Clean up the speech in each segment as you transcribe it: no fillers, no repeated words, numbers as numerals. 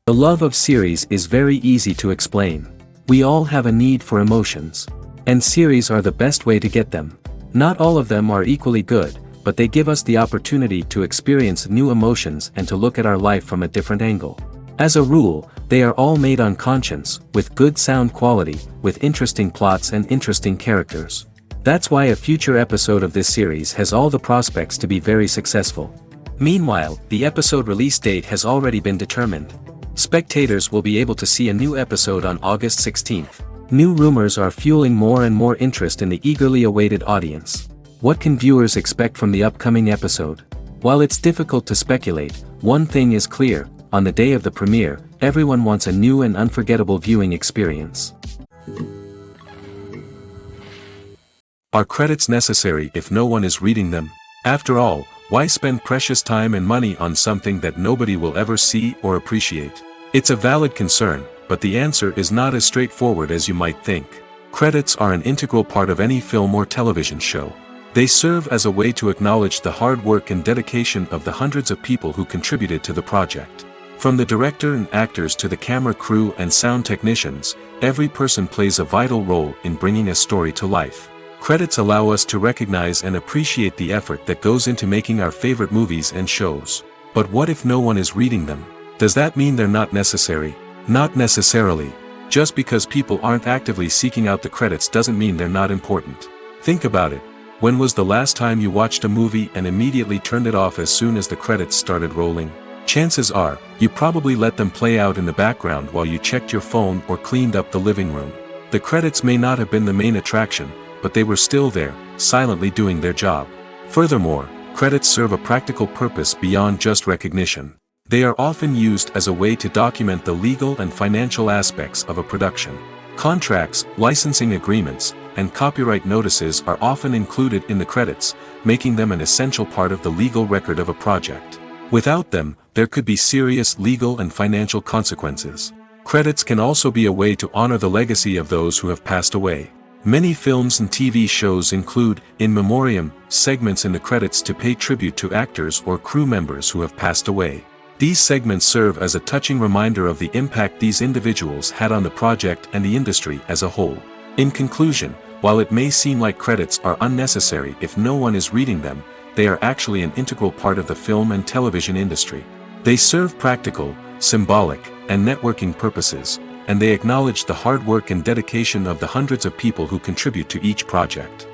The love of series is very easy to explain. We all have a need for emotions. And series are the best way to get them. Not all of them are equally good, but they give us the opportunity to experience new emotions and to look at our life from a different angle. As a rule, they are all made on conscience, with good sound quality, with interesting plots and interesting characters. That's why a future episode of this series has all the prospects to be very successful. Meanwhile, the episode release date has already been determined. Spectators will be able to see a new episode on August 16th. New rumors are fueling more and more interest in the eagerly awaited audience. What can viewers expect from the upcoming episode? While it's difficult to speculate, one thing is clear: on the day of the premiere, everyone wants a new and unforgettable viewing experience. Are credits necessary if no one is reading them? After all, why spend precious time and money on something that nobody will ever see or appreciate? It's a valid concern, but the answer is not as straightforward as you might think. Credits are an integral part of any film or television show. They serve as a way to acknowledge the hard work and dedication of the hundreds of people who contributed to the project. From the director and actors to the camera crew and sound technicians, every person plays a vital role in bringing a story to life. Credits allow us to recognize and appreciate the effort that goes into making our favorite movies and shows. But what if no one is reading them? Does that mean they're not necessary? Not necessarily. Just because people aren't actively seeking out the credits doesn't mean they're not important. Think about it. When was the last time you watched a movie and immediately turned it off as soon as the credits started rolling? Chances are, you probably let them play out in the background while you checked your phone or cleaned up the living room. The credits may not have been the main attraction, but they were still there, silently doing their job. Furthermore, credits serve a practical purpose beyond just recognition. They are often used as a way to document the legal and financial aspects of a production. Contracts, licensing agreements, and copyright notices are often included in the credits, making them an essential part of the legal record of a project. Without them, there could be serious legal and financial consequences. Credits can also be a way to honor the legacy of those who have passed away. Many films and TV shows include, in memoriam, segments in the credits to pay tribute to actors or crew members who have passed away. These segments serve as a touching reminder of the impact these individuals had on the project and the industry as a whole. In conclusion, while it may seem like credits are unnecessary if no one is reading them, they are actually an integral part of the film and television industry. They serve practical, symbolic, and networking purposes, and they acknowledge the hard work and dedication of the hundreds of people who contribute to each project.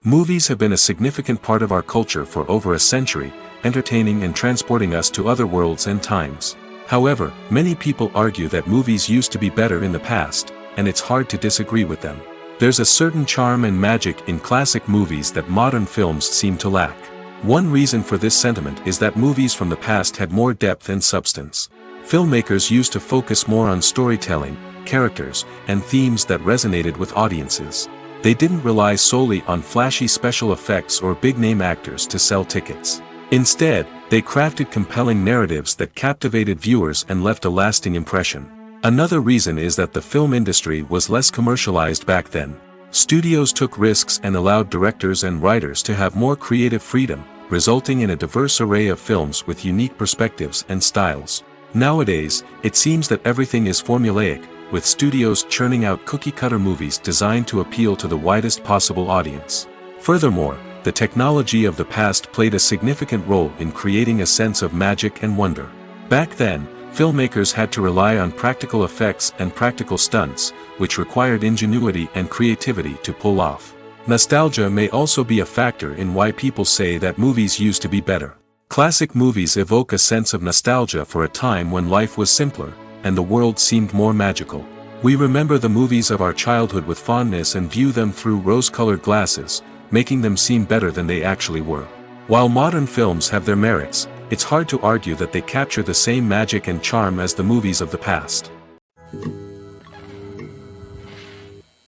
Movies have been a significant part of our culture for over a century, entertaining and transporting us to other worlds and times. However, many people argue that movies used to be better in the past, and it's hard to disagree with them. There's a certain charm and magic in classic movies that modern films seem to lack. One reason for this sentiment is that movies from the past had more depth and substance. Filmmakers used to focus more on storytelling, characters, and themes that resonated with audiences. They didn't rely solely on flashy special effects or big-name actors to sell tickets. Instead, they crafted compelling narratives that captivated viewers and left a lasting impression. Another reason is that the film industry was less commercialized back then. Studios took risks and allowed directors and writers to have more creative freedom, resulting in a diverse array of films with unique perspectives and styles. Nowadays, it seems that everything is formulaic, with studios churning out cookie-cutter movies designed to appeal to the widest possible audience. Furthermore, the technology of the past played a significant role in creating a sense of magic and wonder. Back then, filmmakers had to rely on practical effects and practical stunts, which required ingenuity and creativity to pull off. Nostalgia may also be a factor in why people say that movies used to be better. Classic movies evoke a sense of nostalgia for a time when life was simpler, and the world seemed more magical. We remember the movies of our childhood with fondness and view them through rose-colored glasses, making them seem better than they actually were. While modern films have their merits, it's hard to argue that they capture the same magic and charm as the movies of the past.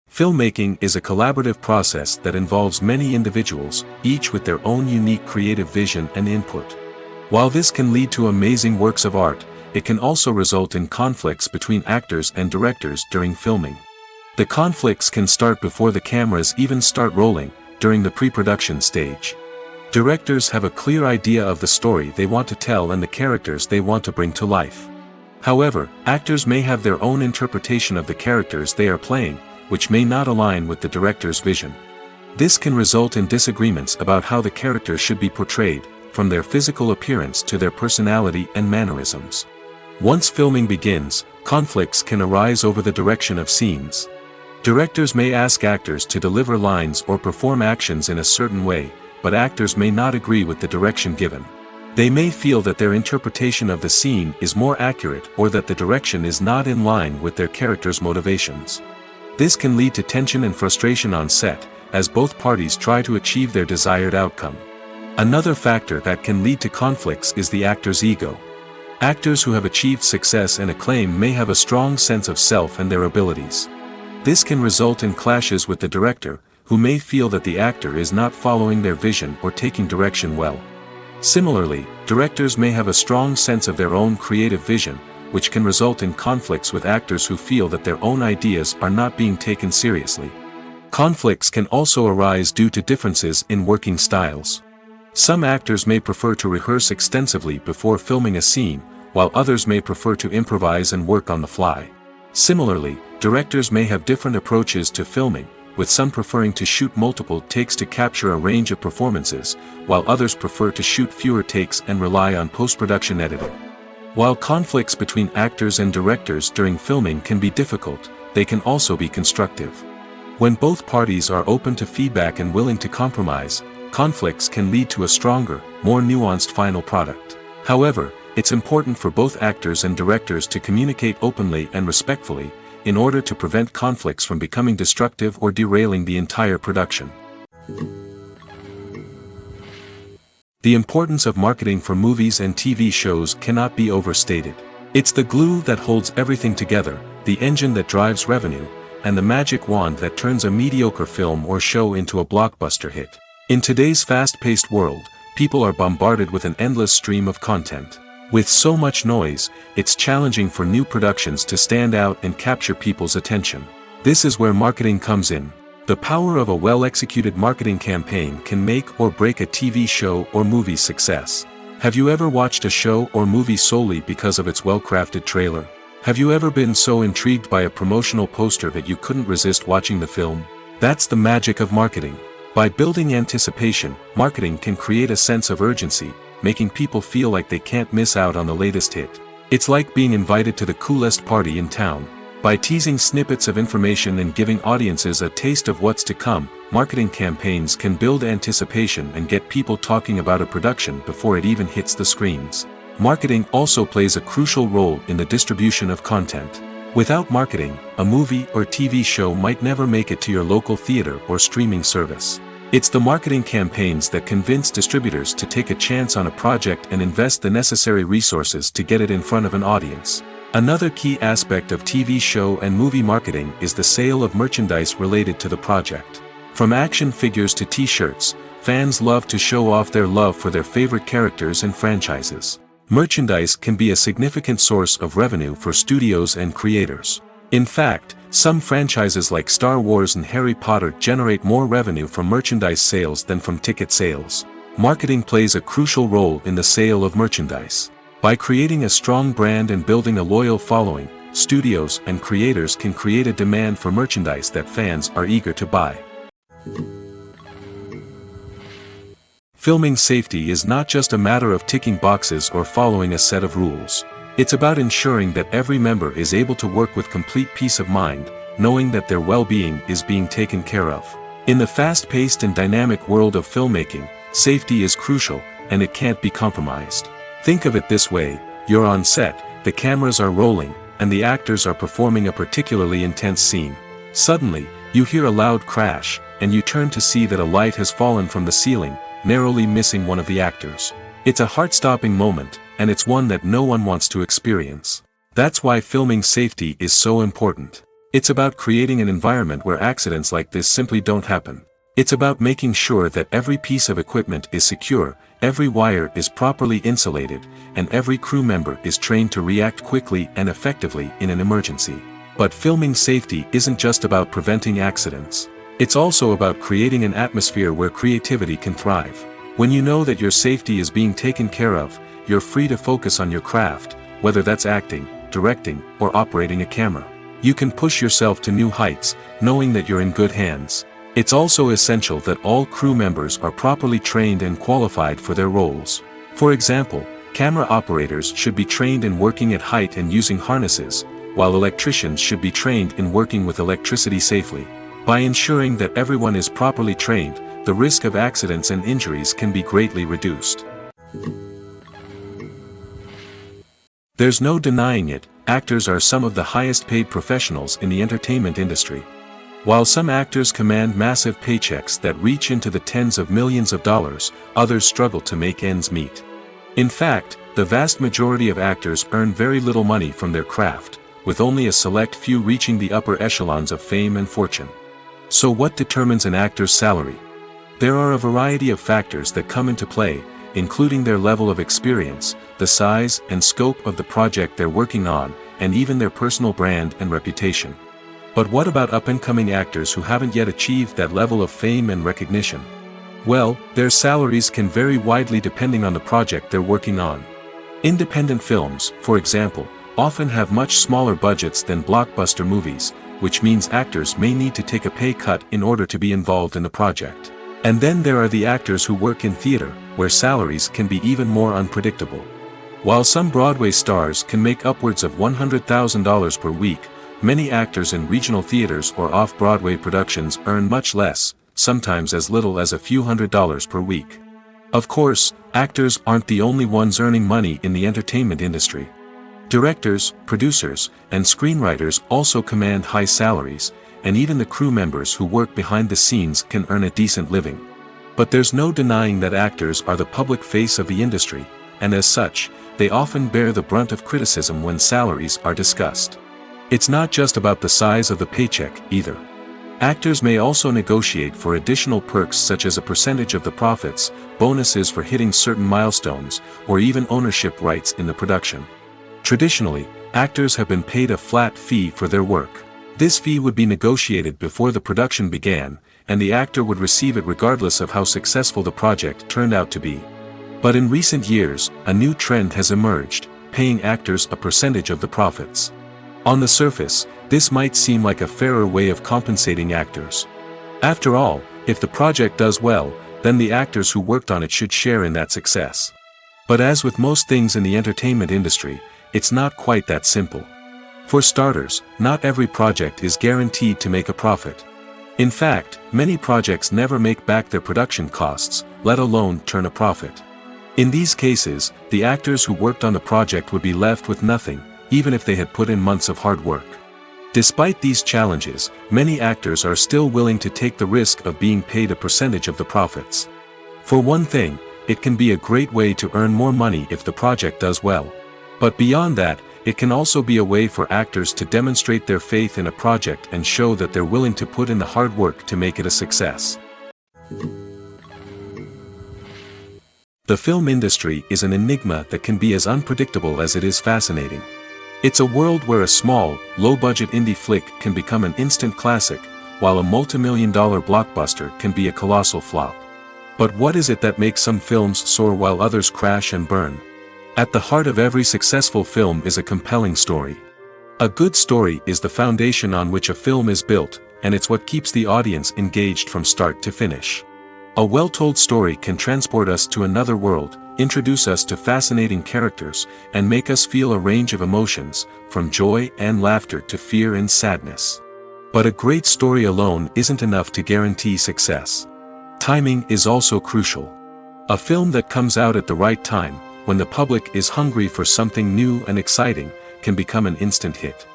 Filmmaking is a collaborative process that involves many individuals, each with their own unique creative vision and input. While this can lead to amazing works of art, it can also result in conflicts between actors and directors during filming. The conflicts can start before the cameras even start rolling, during the pre-production stage. Directors have a clear idea of the story they want to tell and the characters they want to bring to life. However, actors may have their own interpretation of the characters they are playing, which may not align with the director's vision. This can result in disagreements about how the characters should be portrayed, from their physical appearance to their personality and mannerisms. Once filming begins, conflicts can arise over the direction of scenes. Directors may ask actors to deliver lines or perform actions in a certain way, but actors may not agree with the direction given. They may feel that their interpretation of the scene is more accurate or that the direction is not in line with their character's motivations. This can lead to tension and frustration on set, as both parties try to achieve their desired outcome. Another factor that can lead to conflicts is the actor's ego. Actors who have achieved success and acclaim may have a strong sense of self and their abilities. This can result in clashes with the director, who may feel that the actor is not following their vision or taking direction well. Similarly, directors may have a strong sense of their own creative vision, which can result in conflicts with actors who feel that their own ideas are not being taken seriously. Conflicts can also arise due to differences in working styles. Some actors may prefer to rehearse extensively before filming a scene, while others may prefer to improvise and work on the fly. Similarly, directors may have different approaches to filming, with some preferring to shoot multiple takes to capture a range of performances, while others prefer to shoot fewer takes and rely on post-production editing. While conflicts between actors and directors during filming can be difficult, they can also be constructive. When both parties are open to feedback and willing to compromise, conflicts can lead to a stronger, more nuanced final product. However, it's important for both actors and directors to communicate openly and respectfully, in order to prevent conflicts from becoming destructive or derailing the entire production. The importance of marketing for movies and TV shows cannot be overstated. It's the glue that holds everything together, the engine that drives revenue, and the magic wand that turns a mediocre film or show into a blockbuster hit. In today's fast-paced world, people are bombarded with an endless stream of content. With so much noise, it's challenging for new productions to stand out and capture people's attention. This is where marketing comes in. The power of a well-executed marketing campaign can make or break a TV show or movie's success. Have you ever watched a show or movie solely because of its well-crafted trailer? Have you ever been so intrigued by a promotional poster that you couldn't resist watching the film? That's the magic of marketing. By building anticipation, marketing can create a sense of urgency, making people feel like they can't miss out on the latest hit. It's like being invited to the coolest party in town. By teasing snippets of information and giving audiences a taste of what's to come, marketing campaigns can build anticipation and get people talking about a production before it even hits the screens. Marketing also plays a crucial role in the distribution of content. Without marketing, a movie or TV show might never make it to your local theater or streaming service. It's the marketing campaigns that convince distributors to take a chance on a project and invest the necessary resources to get it in front of an audience. Another key aspect of TV show and movie marketing is the sale of merchandise related to the project. From action figures to t-shirts, fans love to show off their love for their favorite characters and franchises. Merchandise can be a significant source of revenue for studios and creators. In fact, some franchises like Star Wars and Harry Potter generate more revenue from merchandise sales than from ticket sales. Marketing plays a crucial role in the sale of merchandise. By creating a strong brand and building a loyal following, studios and creators can create a demand for merchandise that fans are eager to buy. Filming safety is not just a matter of ticking boxes or following a set of rules. It's about ensuring that every member is able to work with complete peace of mind, knowing that their well-being is being taken care of. In the fast-paced and dynamic world of filmmaking, safety is crucial, and it can't be compromised. Think of it this way: you're on set, the cameras are rolling, and the actors are performing a particularly intense scene. Suddenly, you hear a loud crash, and you turn to see that a light has fallen from the ceiling, narrowly missing one of the actors. It's a heart-stopping moment, and it's one that no one wants to experience. That's why filming safety is so important. It's about creating an environment where accidents like this simply don't happen. It's about making sure that every piece of equipment is secure, every wire is properly insulated, and every crew member is trained to react quickly and effectively in an emergency. But filming safety isn't just about preventing accidents. It's also about creating an atmosphere where creativity can thrive. When you know that your safety is being taken care of, you're free to focus on your craft, whether that's acting, directing, or operating a camera. You can push yourself to new heights, knowing that you're in good hands. It's also essential that all crew members are properly trained and qualified for their roles. For example, camera operators should be trained in working at height and using harnesses, while electricians should be trained in working with electricity safely. By ensuring that everyone is properly trained, the risk of accidents and injuries can be greatly reduced. There's no denying it, actors are some of the highest paid professionals in the entertainment industry. While some actors command massive paychecks that reach into the tens of millions of dollars, others struggle to make ends meet. In fact, the vast majority of actors earn very little money from their craft, with only a select few reaching the upper echelons of fame and fortune. So what determines an actor's salary? There are a variety of factors that come into play, including their level of experience, the size and scope of the project they're working on, and even their personal brand and reputation. But what about up-and-coming actors who haven't yet achieved that level of fame and recognition? Well, their salaries can vary widely depending on the project they're working on. Independent films, for example, often have much smaller budgets than blockbuster movies, which means actors may need to take a pay cut in order to be involved in the project. And then there are the actors who work in theater, where salaries can be even more unpredictable. While some Broadway stars can make upwards of $100,000 per week, many actors in regional theaters or off-Broadway productions earn much less, sometimes as little as a few $100s per week. Of course, actors aren't the only ones earning money in the entertainment industry. Directors, producers, and screenwriters also command high salaries, and even the crew members who work behind the scenes can earn a decent living. But there's no denying that actors are the public face of the industry, and as such, they often bear the brunt of criticism when salaries are discussed. It's not just about the size of the paycheck, either. Actors may also negotiate for additional perks such as a percentage of the profits, bonuses for hitting certain milestones, or even ownership rights in the production. Traditionally, actors have been paid a flat fee for their work. This fee would be negotiated before the production began, and the actor would receive it regardless of how successful the project turned out to be. But in recent years, a new trend has emerged, paying actors a percentage of the profits. On the surface, this might seem like a fairer way of compensating actors. After all, if the project does well, then the actors who worked on it should share in that success. But as with most things in the entertainment industry, it's not quite that simple. For starters, not every project is guaranteed to make a profit. In fact, many projects never make back their production costs, let alone turn a profit. In these cases, the actors who worked on the project would be left with nothing, even if they had put in months of hard work. Despite these challenges, many actors are still willing to take the risk of being paid a percentage of the profits. For one thing, it can be a great way to earn more money if the project does well. But beyond that, it can also be a way for actors to demonstrate their faith in a project and show that they're willing to put in the hard work to make it a success. The film industry is an enigma that can be as unpredictable as it is fascinating. It's a world where a small, low-budget indie flick can become an instant classic, while a multi-million-dollar blockbuster can be a colossal flop. But what is it that makes some films soar while others crash and burn? At the heart of every successful film is a compelling story. A good story is the foundation on which a film is built, and it's what keeps the audience engaged from start to finish. A well-told story can transport us to another world, introduce us to fascinating characters, and make us feel a range of emotions, from joy and laughter to fear and sadness. But a great story alone isn't enough to guarantee success. Timing is also crucial. A film that comes out at the right time, when the public is hungry for something new and exciting, can become an instant hit.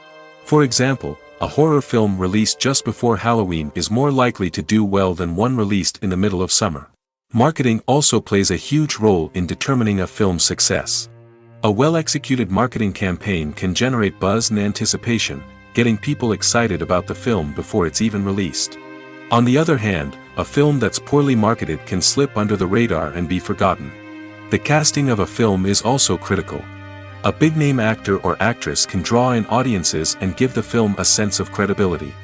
For example, a horror film released just before Halloween is more likely to do well than one released in the middle of summer. Marketing also plays a huge role in determining a film's success. A well-executed marketing campaign can generate buzz and anticipation, getting people excited about the film before it's even released. On the other hand, a film that's poorly marketed can slip under the radar and be forgotten. The casting of a film is also critical. A big-name actor or actress can draw in audiences and give the film a sense of credibility.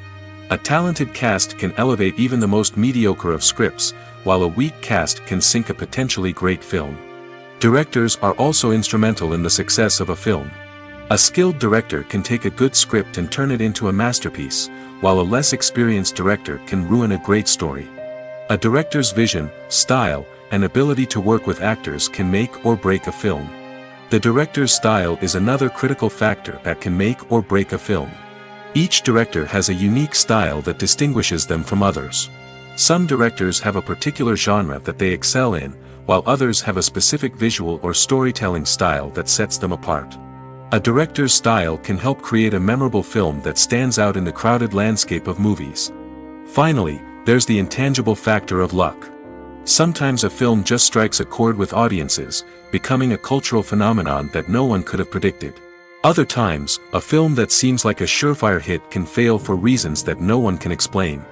A talented cast can elevate even the most mediocre of scripts, while a weak cast can sink a potentially great film. Directors are also instrumental in the success of a film. A skilled director can take a good script and turn it into a masterpiece, while a less experienced director can ruin a great story. A director's vision, style, and ability to work with actors can make or break a film. The director's style is another critical factor that can make or break a film. Each director has a unique style that distinguishes them from others. Some directors have a particular genre that they excel in, while others have a specific visual or storytelling style that sets them apart. A director's style can help create a memorable film that stands out in the crowded landscape of movies. Finally, there's the intangible factor of luck. Sometimes a film just strikes a chord with audiences, becoming a cultural phenomenon that no one could have predicted. Other times, a film that seems like a surefire hit can fail for reasons that no one can explain.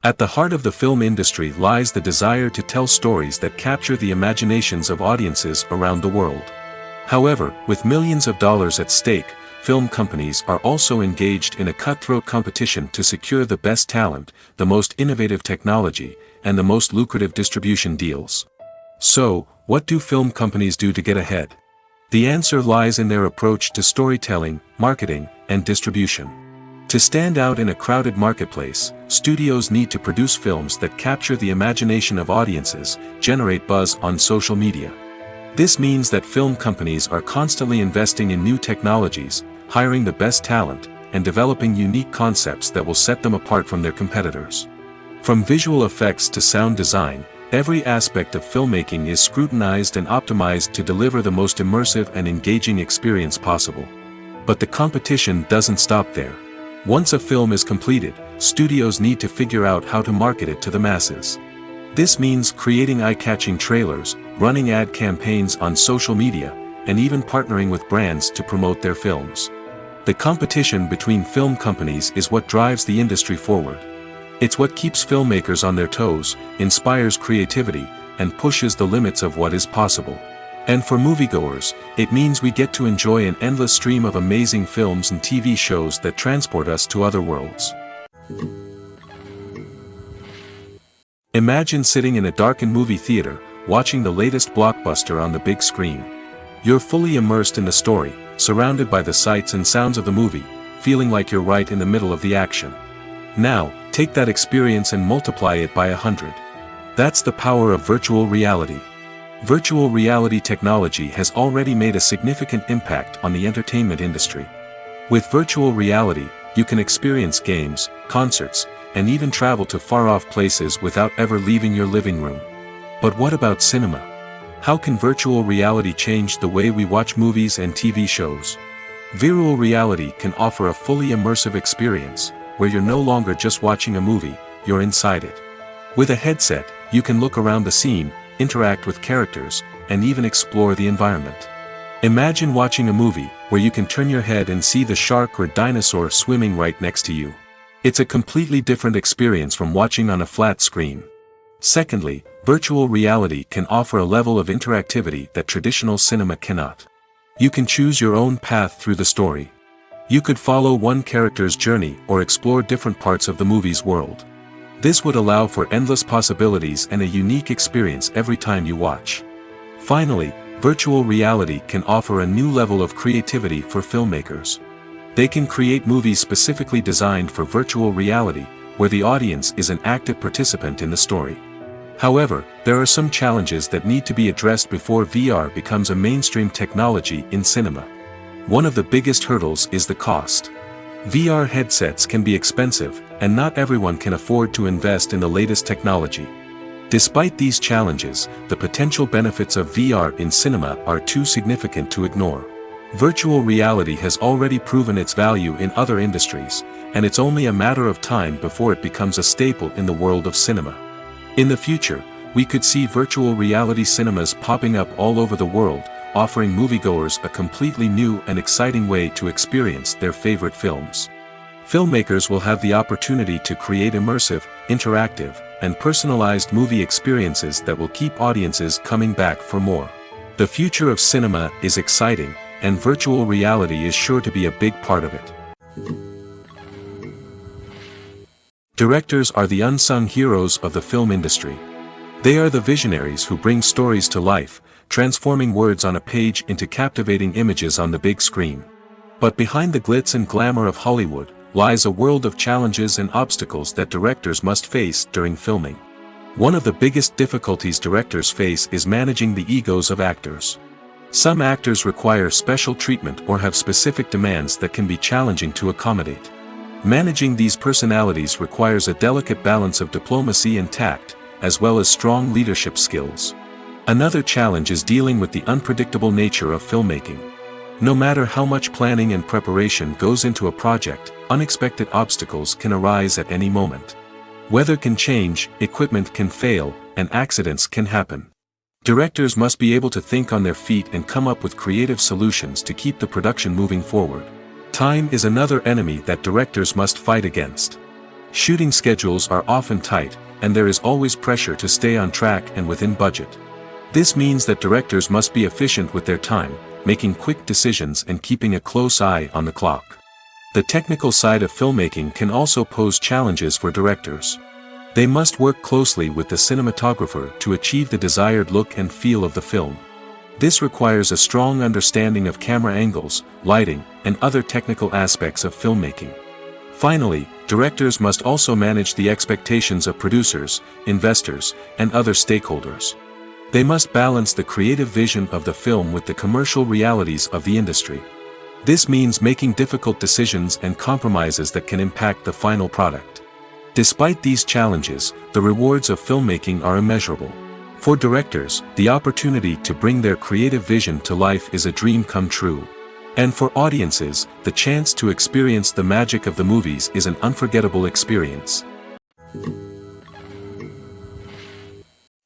At the heart of the film industry lies the desire to tell stories that capture the imaginations of audiences around the world. However, with millions of dollars at stake, film companies are also engaged in a cutthroat competition to secure the best talent, the most innovative technology, and the most lucrative distribution deals. So, what do film companies do to get ahead? The answer lies in their approach to storytelling, marketing, and distribution. To stand out in a crowded marketplace, studios need to produce films that capture the imagination of audiences, generate buzz on social media. This means that film companies are constantly investing in new technologies, hiring the best talent, and developing unique concepts that will set them apart from their competitors. From visual effects to sound design, every aspect of filmmaking is scrutinized and optimized to deliver the most immersive and engaging experience possible. But the competition doesn't stop there. Once a film is completed, studios need to figure out how to market it to the masses. This means creating eye-catching trailers, running ad campaigns on social media, and even partnering with brands to promote their films. The competition between film companies is what drives the industry forward. It's what keeps filmmakers on their toes, inspires creativity, and pushes the limits of what is possible. And for moviegoers, it means we get to enjoy an endless stream of amazing films and TV shows that transport us to other worlds. Imagine sitting in a darkened movie theater, watching the latest blockbuster on the big screen. You're fully immersed in the story, surrounded by the sights and sounds of the movie, feeling like you're right in the middle of the action. Now, take that experience and multiply it by 100. That's the power of virtual reality. Virtual reality technology has already made a significant impact on the entertainment industry. With virtual reality, you can experience games, concerts, and even travel to far-off places without ever leaving your living room. But what about cinema? How can virtual reality change the way we watch movies and TV shows? Virtual reality can offer a fully immersive experience, where you're no longer just watching a movie, you're inside it. With a headset, you can look around the scene, interact with characters, and even explore the environment. Imagine watching a movie where you can turn your head and see the shark or dinosaur swimming right next to you. It's a completely different experience from watching on a flat screen. Secondly, virtual reality can offer a level of interactivity that traditional cinema cannot. You can choose your own path through the story. You could follow one character's journey or explore different parts of the movie's world. This would allow for endless possibilities and a unique experience every time you watch. Finally, virtual reality can offer a new level of creativity for filmmakers. They can create movies specifically designed for virtual reality, where the audience is an active participant in the story. However, there are some challenges that need to be addressed before VR becomes a mainstream technology in cinema. One of the biggest hurdles is the cost. VR headsets can be expensive, and not everyone can afford to invest in the latest technology. Despite these challenges, the potential benefits of VR in cinema are too significant to ignore. Virtual reality has already proven its value in other industries, and it's only a matter of time before it becomes a staple in the world of cinema. In the future, we could see virtual reality cinemas popping up all over the world, offering moviegoers a completely new and exciting way to experience their favorite films. Filmmakers will have the opportunity to create immersive, interactive, and personalized movie experiences that will keep audiences coming back for more. The future of cinema is exciting, and virtual reality is sure to be a big part of it. Directors are the unsung heroes of the film industry. They are the visionaries who bring stories to life, transforming words on a page into captivating images on the big screen. But behind the glitz and glamour of Hollywood lies a world of challenges and obstacles that directors must face during filming. One of the biggest difficulties directors face is managing the egos of actors. Some actors require special treatment or have specific demands that can be challenging to accommodate. Managing these personalities requires a delicate balance of diplomacy and tact, as well as strong leadership skills. Another challenge is dealing with the unpredictable nature of filmmaking. No matter how much planning and preparation goes into a project, unexpected obstacles can arise at any moment. Weather can change, equipment can fail, and accidents can happen. Directors must be able to think on their feet and come up with creative solutions to keep the production moving forward. Time is another enemy that directors must fight against. Shooting schedules are often tight, and there is always pressure to stay on track and within budget. This means that directors must be efficient with their time, making quick decisions and keeping a close eye on the clock. The technical side of filmmaking can also pose challenges for directors. They must work closely with the cinematographer to achieve the desired look and feel of the film. This requires a strong understanding of camera angles, lighting, and other technical aspects of filmmaking. Finally, directors must also manage the expectations of producers, investors, and other stakeholders. They must balance the creative vision of the film with the commercial realities of the industry. This means making difficult decisions and compromises that can impact the final product. Despite these challenges, the rewards of filmmaking are immeasurable. For directors, the opportunity to bring their creative vision to life is a dream come true. And for audiences, the chance to experience the magic of the movies is an unforgettable experience.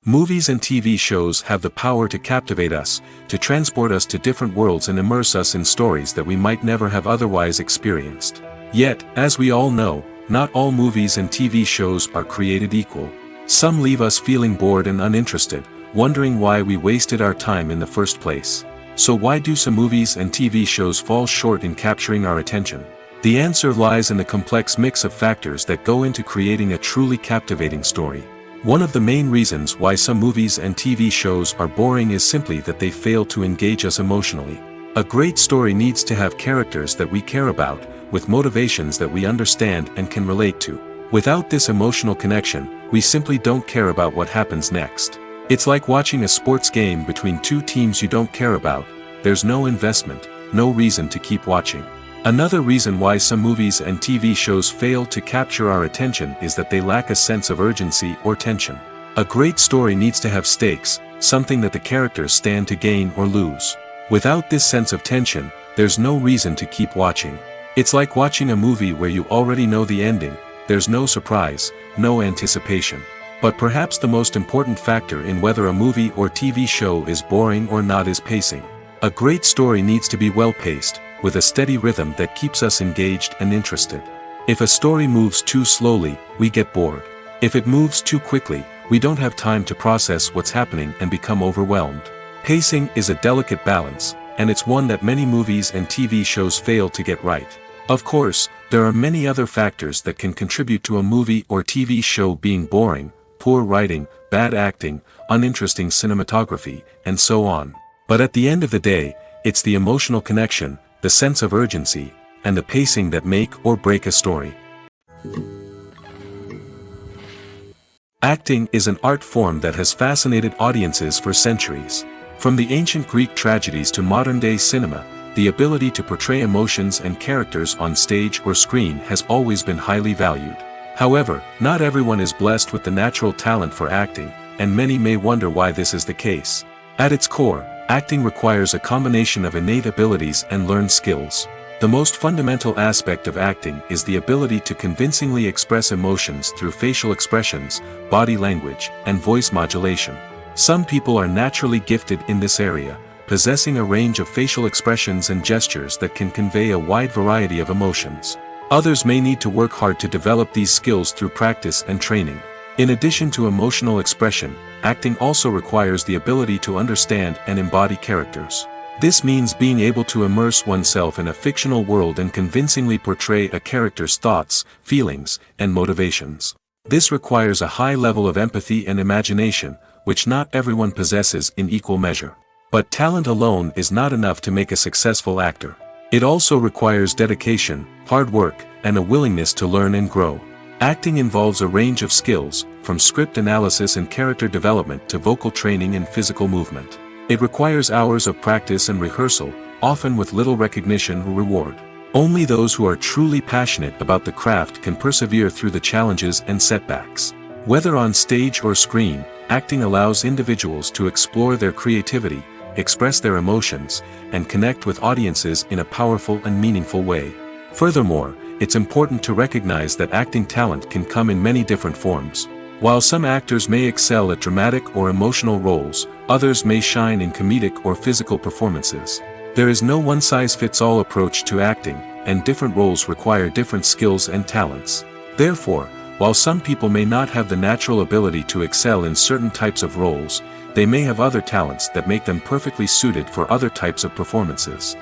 Movies and TV shows have the power to captivate us, to transport us to different worlds and immerse us in stories that we might never have otherwise experienced. Yet, as we all know, not all movies and TV shows are created equal. Some leave us feeling bored and uninterested, wondering why we wasted our time in the first place. So why do some movies and TV shows fall short in capturing our attention? The answer lies in the complex mix of factors that go into creating a truly captivating story. One of the main reasons why some movies and TV shows are boring is simply that they fail to engage us emotionally. A great story needs to have characters that we care about, with motivations that we understand and can relate to. Without this emotional connection, we simply don't care about what happens next. It's like watching a sports game between two teams you don't care about. There's no investment, no reason to keep watching. Another reason why some movies and TV shows fail to capture our attention is that they lack a sense of urgency or tension. A great story needs to have stakes, something that the characters stand to gain or lose. Without this sense of tension, there's no reason to keep watching. It's like watching a movie where you already know the ending. There's no surprise, no anticipation. But perhaps the most important factor in whether a movie or TV show is boring or not is pacing. A great story needs to be well-paced, with a steady rhythm that keeps us engaged and interested. If a story moves too slowly, we get bored. If it moves too quickly, we don't have time to process what's happening and become overwhelmed. Pacing is a delicate balance, and it's one that many movies and TV shows fail to get right. Of course, there are many other factors that can contribute to a movie or TV show being boring: poor writing, bad acting, uninteresting cinematography, and so on. But at the end of the day, it's the emotional connection, the sense of urgency, and the pacing that make or break a story. Acting is an art form that has fascinated audiences for centuries. From the ancient Greek tragedies to modern-day cinema, the ability to portray emotions and characters on stage or screen has always been highly valued. However, not everyone is blessed with the natural talent for acting, and many may wonder why this is the case. At its core, acting requires a combination of innate abilities and learned skills. The most fundamental aspect of acting is the ability to convincingly express emotions through facial expressions, body language, and voice modulation. Some people are naturally gifted in this area, possessing a range of facial expressions and gestures that can convey a wide variety of emotions. Others may need to work hard to develop these skills through practice and training. In addition to emotional expression, acting also requires the ability to understand and embody characters. This means being able to immerse oneself in a fictional world and convincingly portray a character's thoughts, feelings, and motivations. This requires a high level of empathy and imagination, which not everyone possesses in equal measure. But talent alone is not enough to make a successful actor. It also requires dedication, hard work, and a willingness to learn and grow. Acting involves a range of skills, from script analysis and character development to vocal training and physical movement. It requires hours of practice and rehearsal, often with little recognition or reward. Only those who are truly passionate about the craft can persevere through the challenges and setbacks. Whether on stage or screen, acting allows individuals to explore their creativity, express their emotions, and connect with audiences in a powerful and meaningful way. Furthermore, it's important to recognize that acting talent can come in many different forms. While some actors may excel at dramatic or emotional roles, others may shine in comedic or physical performances. There is no one-size-fits-all approach to acting, and different roles require different skills and talents. Therefore, while some people may not have the natural ability to excel in certain types of roles, they may have other talents that make them perfectly suited for other types of performances.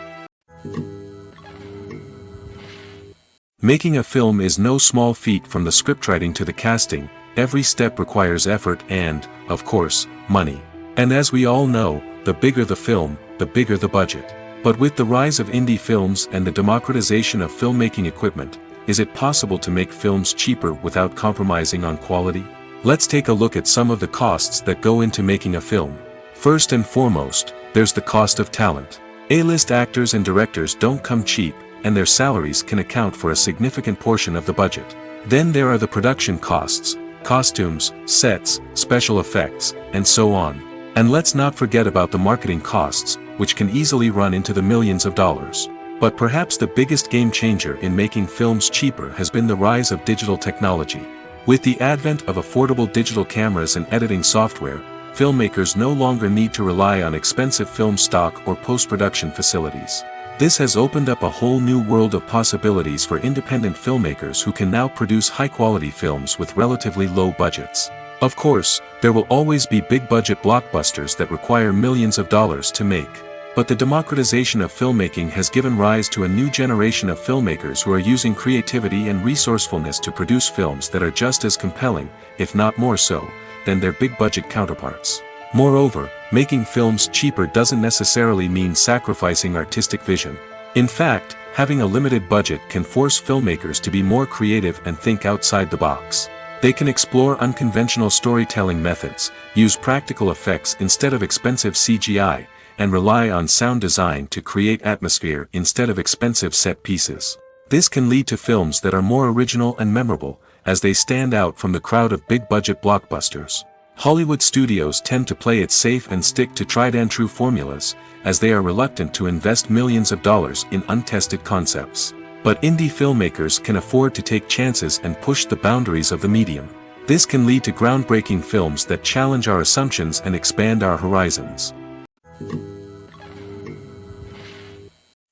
Making a film is no small feat. From the scriptwriting to the casting. Every step requires effort and, of course, money. And as we all know, the bigger the film, the bigger the budget. But with the rise of indie films and the democratization of filmmaking equipment, is it possible to make films cheaper without compromising on quality? Let's take a look at some of the costs that go into making a film. First and foremost, there's the cost of talent. A-list actors and directors don't come cheap, and their salaries can account for a significant portion of the budget. Then there are the production costs. Costumes, sets, special effects, and so on. And let's not forget about the marketing costs, which can easily run into the millions of dollars. But perhaps the biggest game changer in making films cheaper has been the rise of digital technology. With the advent of affordable digital cameras and editing software, filmmakers no longer need to rely on expensive film stock or post-production facilities. This has opened up a whole new world of possibilities for independent filmmakers who can now produce high-quality films with relatively low budgets. Of course, there will always be big-budget blockbusters that require millions of dollars to make. But the democratization of filmmaking has given rise to a new generation of filmmakers who are using creativity and resourcefulness to produce films that are just as compelling, if not more so, than their big-budget counterparts. Moreover, making films cheaper doesn't necessarily mean sacrificing artistic vision. In fact, having a limited budget can force filmmakers to be more creative and think outside the box. They can explore unconventional storytelling methods, use practical effects instead of expensive CGI, and rely on sound design to create atmosphere instead of expensive set pieces. This can lead to films that are more original and memorable, as they stand out from the crowd of big-budget blockbusters. Hollywood studios tend to play it safe and stick to tried-and-true formulas, as they are reluctant to invest millions of dollars in untested concepts. But indie filmmakers can afford to take chances and push the boundaries of the medium. This can lead to groundbreaking films that challenge our assumptions and expand our horizons.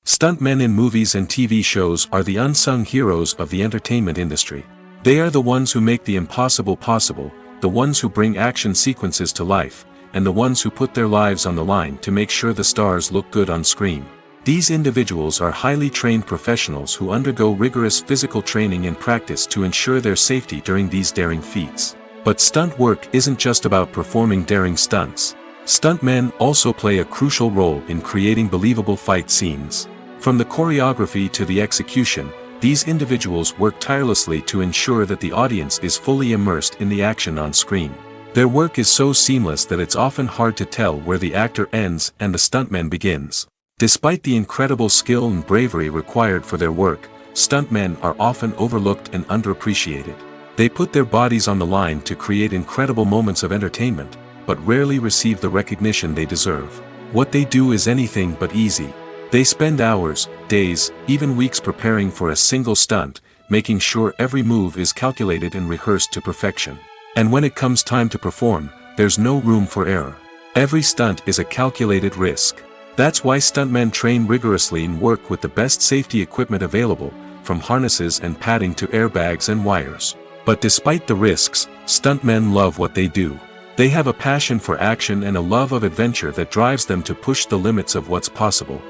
Stuntmen in movies and TV shows are the unsung heroes of the entertainment industry. They are the ones who make the impossible possible, the ones who bring action sequences to life, and the ones who put their lives on the line to make sure the stars look good on screen. These individuals are highly trained professionals who undergo rigorous physical training and practice to ensure their safety during these daring feats. But stunt work isn't just about performing daring stunts. Stuntmen also play a crucial role in creating believable fight scenes. From the choreography to the execution, These individuals work tirelessly to ensure that the audience is fully immersed in the action on screen. Their work is so seamless that it's often hard to tell where the actor ends and the stuntman begins. Despite the incredible skill and bravery required for their work, stuntmen are often overlooked and underappreciated. They put their bodies on the line to create incredible moments of entertainment, but rarely receive the recognition they deserve. What they do is anything but easy. They spend hours, days, even weeks preparing for a single stunt, making sure every move is calculated and rehearsed to perfection. And when it comes time to perform, there's no room for error. Every stunt is a calculated risk. That's why stuntmen train rigorously and work with the best safety equipment available, from harnesses and padding to airbags and wires. But despite the risks, stuntmen love what they do. They have a passion for action and a love of adventure that drives them to push the limits of what's possible.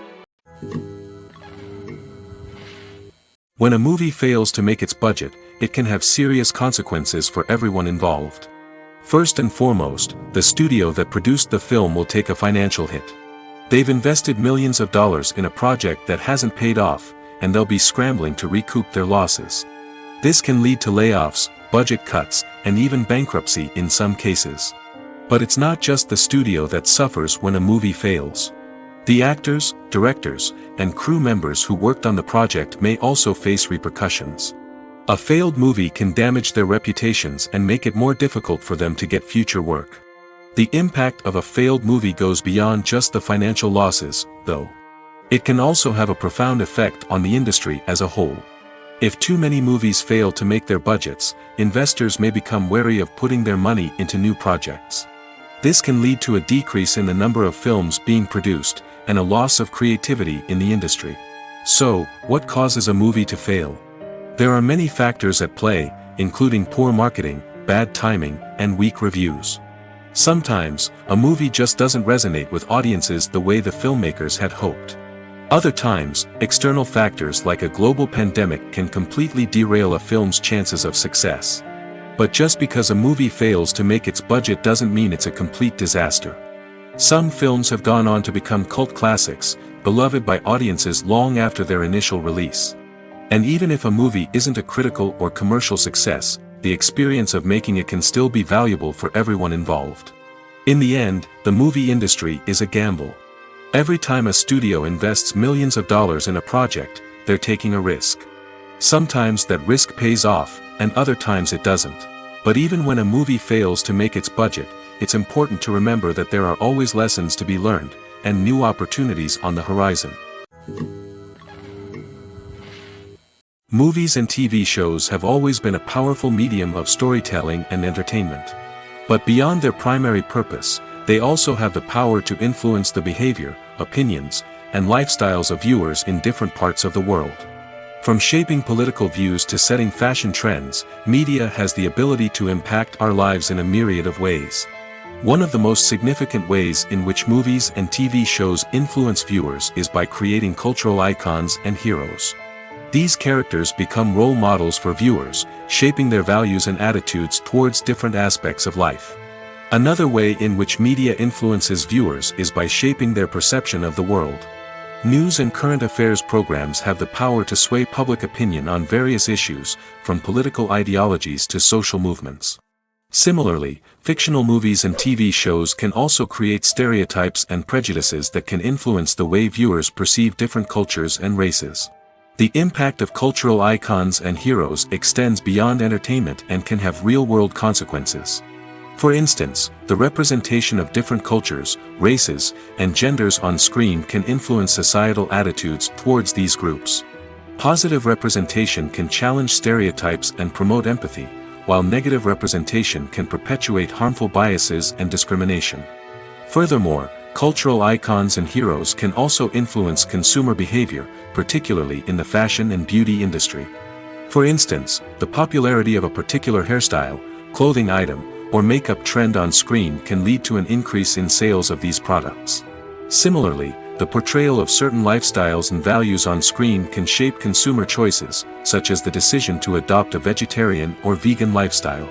When a movie fails to make its budget, it can have serious consequences for everyone involved. First and foremost, the studio that produced the film will take a financial hit. They've invested millions of dollars in a project that hasn't paid off, and they'll be scrambling to recoup their losses. This can lead to layoffs, budget cuts, and even bankruptcy in some cases. But it's not just the studio that suffers when a movie fails. The actors, directors, and crew members who worked on the project may also face repercussions. A failed movie can damage their reputations and make it more difficult for them to get future work. The impact of a failed movie goes beyond just the financial losses, though. It can also have a profound effect on the industry as a whole. If too many movies fail to make their budgets, investors may become wary of putting their money into new projects. This can lead to a decrease in the number of films being produced, and a loss of creativity in the industry. So, what causes a movie to fail? There are many factors at play, including poor marketing, bad timing, and weak reviews. Sometimes, a movie just doesn't resonate with audiences the way the filmmakers had hoped. Other times, external factors like a global pandemic can completely derail a film's chances of success. But just because a movie fails to make its budget doesn't mean it's a complete disaster. Some films have gone on to become cult classics, beloved by audiences long after their initial release. And even if a movie isn't a critical or commercial success, the experience of making it can still be valuable for everyone involved. In the end, the movie industry is a gamble. Every time a studio invests millions of dollars in a project, they're taking a risk. Sometimes that risk pays off, and other times it doesn't. But even when a movie fails to make its budget, it's important to remember that there are always lessons to be learned, and new opportunities on the horizon. Movies and TV shows have always been a powerful medium of storytelling and entertainment. But beyond their primary purpose, they also have the power to influence the behavior, opinions, and lifestyles of viewers in different parts of the world. From shaping political views to setting fashion trends, media has the ability to impact our lives in a myriad of ways. One of the most significant ways in which movies and TV shows influence viewers is by creating cultural icons and heroes. These characters become role models for viewers, shaping their values and attitudes towards different aspects of life. Another way in which media influences viewers is by shaping their perception of the world. News and current affairs programs have the power to sway public opinion on various issues, from political ideologies to social movements. Similarly, fictional movies and TV shows can also create stereotypes and prejudices that can influence the way viewers perceive different cultures and races. The impact of cultural icons and heroes extends beyond entertainment and can have real-world consequences. For instance, the representation of different cultures, races, and genders on screen can influence societal attitudes towards these groups. Positive representation can challenge stereotypes and promote empathy, while negative representation can perpetuate harmful biases and discrimination. Furthermore, cultural icons and heroes can also influence consumer behavior, particularly in the fashion and beauty industry. For instance, the popularity of a particular hairstyle, clothing item, or makeup trend on screen can lead to an increase in sales of these products. Similarly, the portrayal of certain lifestyles and values on screen can shape consumer choices, such as the decision to adopt a vegetarian or vegan lifestyle.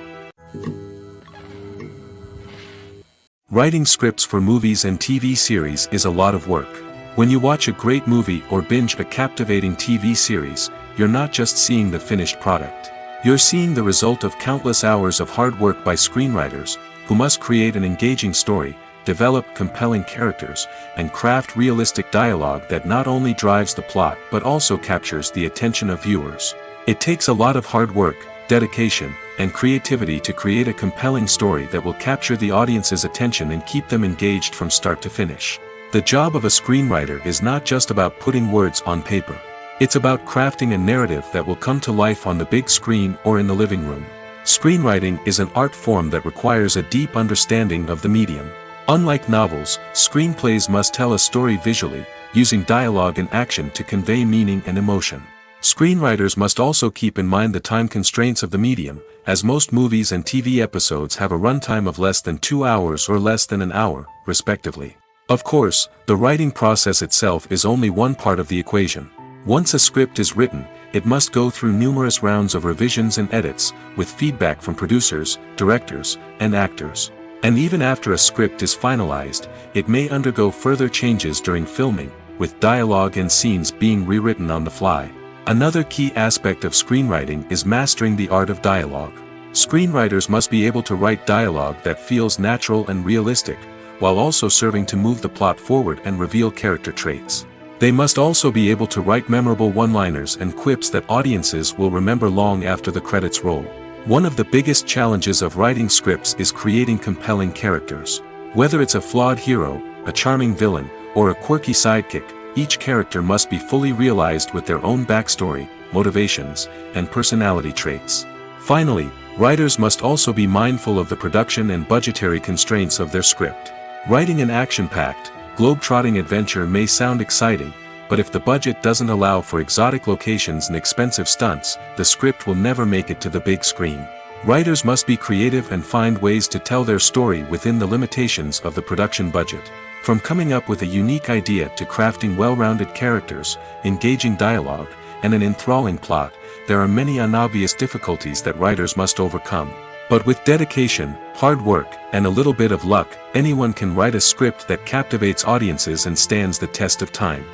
Writing scripts for movies and TV series is a lot of work. When you watch a great movie or binge a captivating TV series, you're not just seeing the finished product. You're seeing the result of countless hours of hard work by screenwriters, who must create an engaging story, develop compelling characters, and craft realistic dialogue that not only drives the plot but also captures the attention of viewers. It takes a lot of hard work, dedication, and creativity to create a compelling story that will capture the audience's attention and keep them engaged from start to finish. The job of a screenwriter is not just about putting words on paper. It's about crafting a narrative that will come to life on the big screen or in the living room. Screenwriting is an art form that requires a deep understanding of the medium. Unlike novels, screenplays must tell a story visually, using dialogue and action to convey meaning and emotion. Screenwriters must also keep in mind the time constraints of the medium, as most movies and TV episodes have a runtime of less than 2 hours or less than an hour, respectively. Of course, the writing process itself is only one part of the equation. Once a script is written, it must go through numerous rounds of revisions and edits, with feedback from producers, directors, and actors. And even after a script is finalized, it may undergo further changes during filming, with dialogue and scenes being rewritten on the fly. Another key aspect of screenwriting is mastering the art of dialogue. Screenwriters must be able to write dialogue that feels natural and realistic, while also serving to move the plot forward and reveal character traits. They must also be able to write memorable one-liners and quips that audiences will remember long after the credits roll. One of the biggest challenges of writing scripts is creating compelling characters. Whether it's a flawed hero, a charming villain, or a quirky sidekick, each character must be fully realized with their own backstory, motivations, and personality traits. Finally, writers must also be mindful of the production and budgetary constraints of their script. Writing an action-packed, globe-trotting adventure may sound exciting, but if the budget doesn't allow for exotic locations and expensive stunts, the script will never make it to the big screen. Writers must be creative and find ways to tell their story within the limitations of the production budget. From coming up with a unique idea to crafting well-rounded characters, engaging dialogue, and an enthralling plot, there are many unobvious difficulties that writers must overcome. But with dedication, hard work, and a little bit of luck, anyone can write a script that captivates audiences and stands the test of time.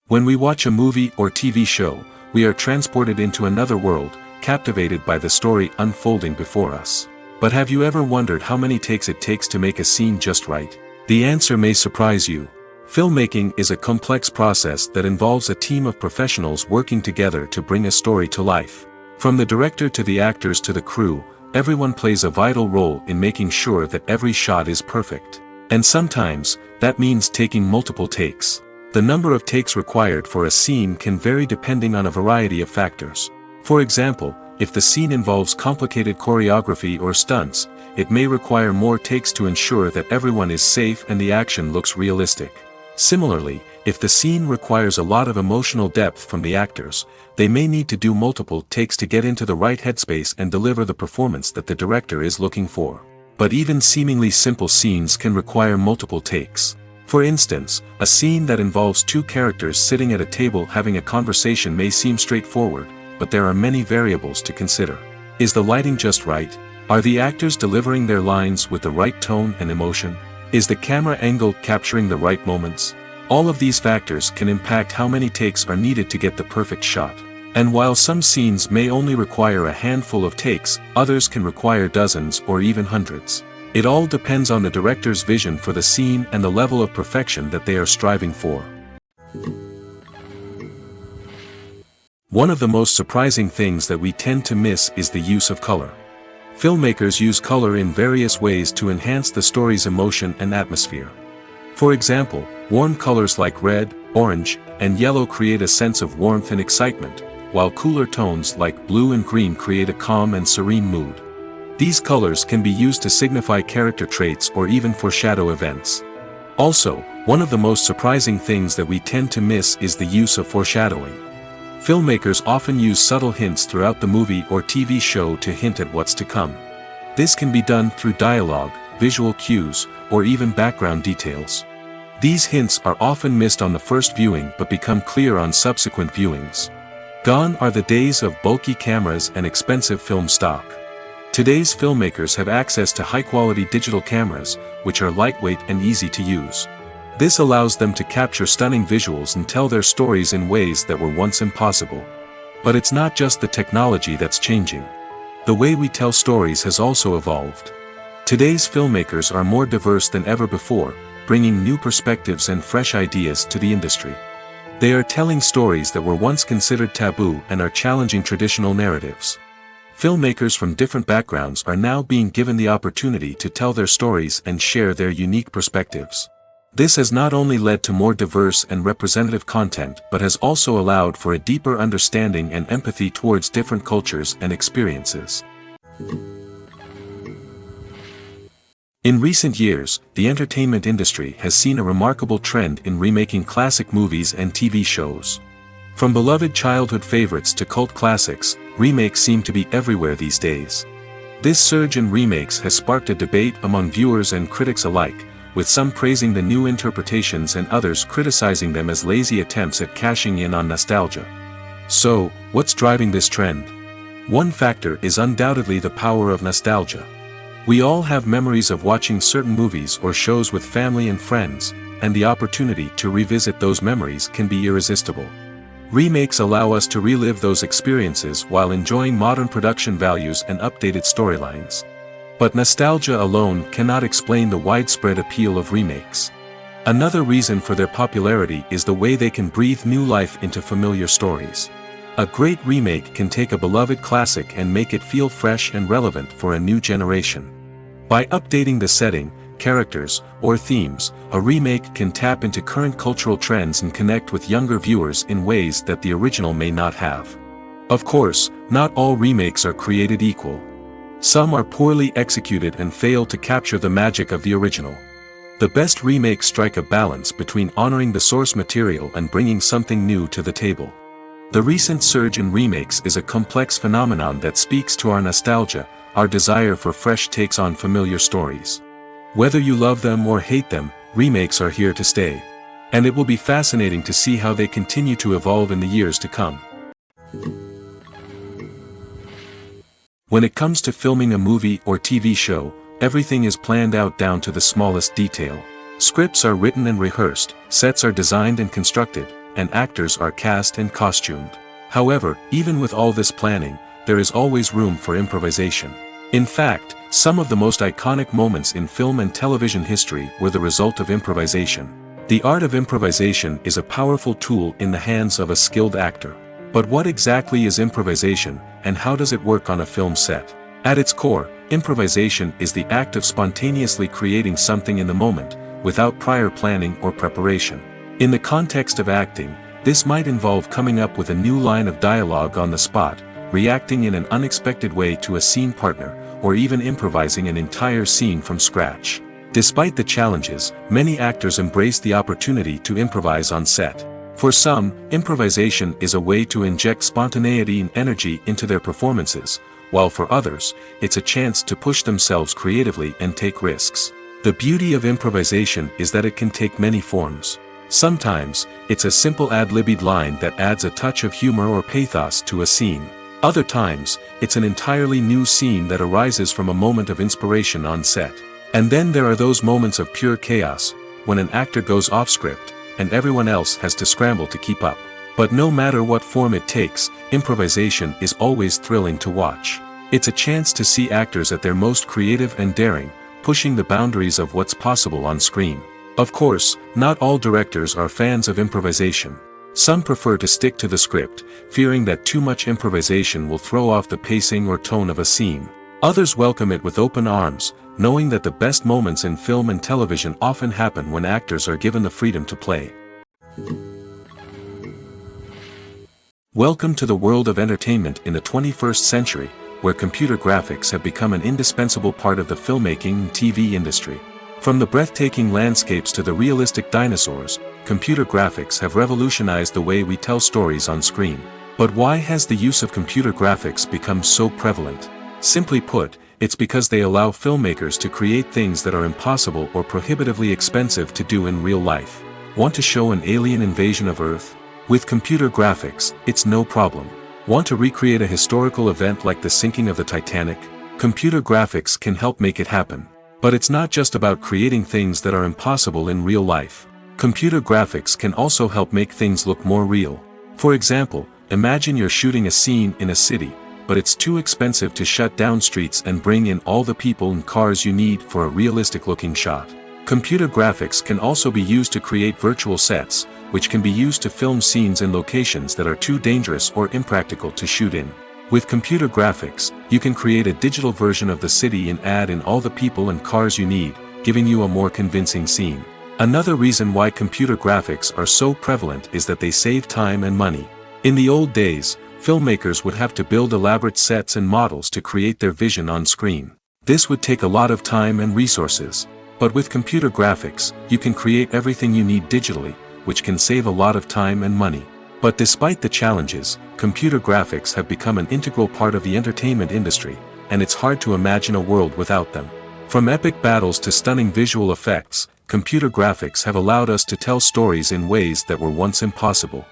When we watch a movie or TV show, we are transported into another world, captivated by the story unfolding before us. But have you ever wondered how many takes it takes to make a scene just right? The answer may surprise you. Filmmaking is a complex process that involves a team of professionals working together to bring a story to life. From the director to the actors to the crew, everyone plays a vital role in making sure that every shot is perfect. And sometimes, that means taking multiple takes. The number of takes required for a scene can vary depending on a variety of factors. For example, if the scene involves complicated choreography or stunts, it may require more takes to ensure that everyone is safe and the action looks realistic. Similarly, if the scene requires a lot of emotional depth from the actors, they may need to do multiple takes to get into the right headspace and deliver the performance that the director is looking for. But even seemingly simple scenes can require multiple takes. For instance, a scene that involves two characters sitting at a table having a conversation may seem straightforward, but there are many variables to consider. Is the lighting just right? Are the actors delivering their lines with the right tone and emotion? Is the camera angle capturing the right moments? All of these factors can impact how many takes are needed to get the perfect shot. And while some scenes may only require a handful of takes, others can require dozens or even hundreds. It all depends on the director's vision for the scene and the level of perfection that they are striving for. One of the most surprising things that we tend to miss is the use of color. Filmmakers use color in various ways to enhance the story's emotion and atmosphere. For example, warm colors like red, orange, and yellow create a sense of warmth and excitement, while cooler tones like blue and green create a calm and serene mood. These colors can be used to signify character traits or even foreshadow events. Also, one of the most surprising things that we tend to miss is the use of foreshadowing. Filmmakers often use subtle hints throughout the movie or TV show to hint at what's to come. This can be done through dialogue, visual cues, or even background details. These hints are often missed on the first viewing but become clear on subsequent viewings. Gone are the days of bulky cameras and expensive film stock. Today's filmmakers have access to high-quality digital cameras, which are lightweight and easy to use. This allows them to capture stunning visuals and tell their stories in ways that were once impossible. But it's not just the technology that's changing. The way we tell stories has also evolved. Today's filmmakers are more diverse than ever before, bringing new perspectives and fresh ideas to the industry. They are telling stories that were once considered taboo and are challenging traditional narratives. Filmmakers from different backgrounds are now being given the opportunity to tell their stories and share their unique perspectives. This has not only led to more diverse and representative content but has also allowed for a deeper understanding and empathy towards different cultures and experiences. In recent years, the entertainment industry has seen a remarkable trend in remaking classic movies and TV shows. From beloved childhood favorites to cult classics, remakes seem to be everywhere these days. This surge in remakes has sparked a debate among viewers and critics alike, with some praising the new interpretations and others criticizing them as lazy attempts at cashing in on nostalgia. So, what's driving this trend? One factor is undoubtedly the power of nostalgia. We all have memories of watching certain movies or shows with family and friends, and the opportunity to revisit those memories can be irresistible. Remakes allow us to relive those experiences while enjoying modern production values and updated storylines. But nostalgia alone cannot explain the widespread appeal of remakes. Another reason for their popularity is the way they can breathe new life into familiar stories. A great remake can take a beloved classic and make it feel fresh and relevant for a new generation. By updating the setting, characters, or themes, a remake can tap into current cultural trends and connect with younger viewers in ways that the original may not have. Of course, not all remakes are created equal. Some are poorly executed and fail to capture the magic of the original. The best remakes strike a balance between honoring the source material and bringing something new to the table. The recent surge in remakes is a complex phenomenon that speaks to our nostalgia, our desire for fresh takes on familiar stories. Whether you love them or hate them, remakes are here to stay. And it will be fascinating to see how they continue to evolve in the years to come. When it comes to filming a movie or TV show, everything is planned out down to the smallest detail. Scripts are written and rehearsed, sets are designed and constructed, and actors are cast and costumed. However, even with all this planning, there is always room for improvisation. In fact, some of the most iconic moments in film and television history were the result of improvisation. The art of improvisation is a powerful tool in the hands of a skilled actor. But what exactly is improvisation, and how does it work on a film set? At its core, improvisation is the act of spontaneously creating something in the moment, without prior planning or preparation. In the context of acting, this might involve coming up with a new line of dialogue on the spot, reacting in an unexpected way to a scene partner, or even improvising an entire scene from scratch. Despite the challenges, many actors embrace the opportunity to improvise on set. For some, improvisation is a way to inject spontaneity and energy into their performances, while for others, it's a chance to push themselves creatively and take risks. The beauty of improvisation is that it can take many forms. Sometimes, it's a simple ad-libbed line that adds a touch of humor or pathos to a scene. Other times, it's an entirely new scene that arises from a moment of inspiration on set. And then there are those moments of pure chaos, when an actor goes off script, and everyone else has to scramble to keep up. But no matter what form it takes, improvisation is always thrilling to watch. It's a chance to see actors at their most creative and daring, pushing the boundaries of what's possible on screen. Of course, not all directors are fans of improvisation. Some prefer to stick to the script, fearing that too much improvisation will throw off the pacing or tone of a scene. Others welcome it with open arms, knowing that the best moments in film and television often happen when actors are given the freedom to play. Welcome to the world of entertainment in the 21st century, where computer graphics have become an indispensable part of the filmmaking and TV industry. From the breathtaking landscapes to the realistic dinosaurs, computer graphics have revolutionized the way we tell stories on screen. But why has the use of computer graphics become so prevalent? Simply put, it's because they allow filmmakers to create things that are impossible or prohibitively expensive to do in real life. Want to show an alien invasion of Earth? With computer graphics, it's no problem. Want to recreate a historical event like the sinking of the Titanic? Computer graphics can help make it happen. But it's not just about creating things that are impossible in real life. Computer graphics can also help make things look more real. For example, imagine you're shooting a scene in a city, but it's too expensive to shut down streets and bring in all the people and cars you need for a realistic-looking shot. Computer graphics can also be used to create virtual sets, which can be used to film scenes in locations that are too dangerous or impractical to shoot in. With computer graphics, you can create a digital version of the city and add in all the people and cars you need, giving you a more convincing scene. Another reason why computer graphics are so prevalent is that they save time and money. In the old days, filmmakers would have to build elaborate sets and models to create their vision on screen. This would take a lot of time and resources. But with computer graphics, you can create everything you need digitally, which can save a lot of time and money. But despite the challenges, computer graphics have become an integral part of the entertainment industry, and it's hard to imagine a world without them. From epic battles to stunning visual effects, computer graphics have allowed us to tell stories in ways that were once impossible.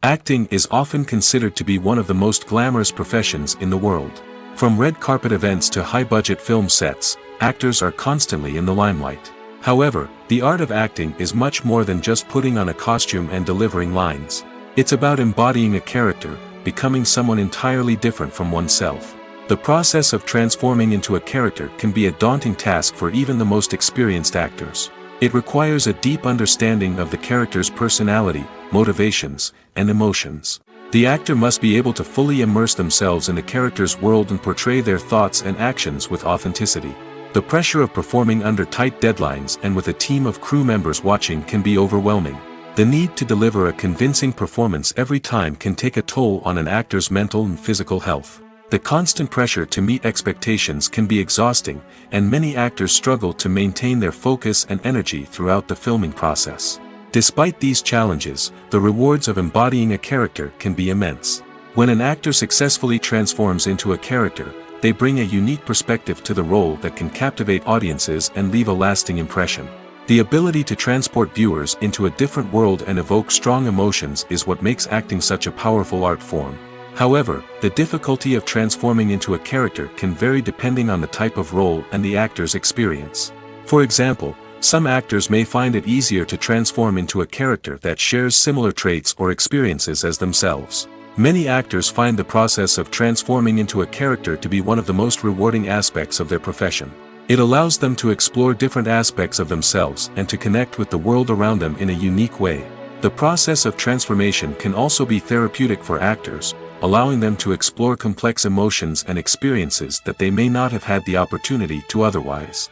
Acting is often considered to be one of the most glamorous professions in the world. From red carpet events to high-budget film sets, actors are constantly in the limelight. However, the art of acting is much more than just putting on a costume and delivering lines. It's about embodying a character, becoming someone entirely different from oneself. The process of transforming into a character can be a daunting task for even the most experienced actors. It requires a deep understanding of the character's personality, motivations, and emotions. The actor must be able to fully immerse themselves in the character's world and portray their thoughts and actions with authenticity. The pressure of performing under tight deadlines and with a team of crew members watching can be overwhelming. The need to deliver a convincing performance every time can take a toll on an actor's mental and physical health. The constant pressure to meet expectations can be exhausting, and many actors struggle to maintain their focus and energy throughout the filming process. Despite these challenges, the rewards of embodying a character can be immense. When an actor successfully transforms into a character, they bring a unique perspective to the role that can captivate audiences and leave a lasting impression. The ability to transport viewers into a different world and evoke strong emotions is what makes acting such a powerful art form. However, the difficulty of transforming into a character can vary depending on the type of role and the actor's experience. For example, some actors may find it easier to transform into a character that shares similar traits or experiences as themselves. Many actors find the process of transforming into a character to be one of the most rewarding aspects of their profession. It allows them to explore different aspects of themselves and to connect with the world around them in a unique way. The process of transformation can also be therapeutic for actors, allowing them to explore complex emotions and experiences that they may not have had the opportunity to otherwise.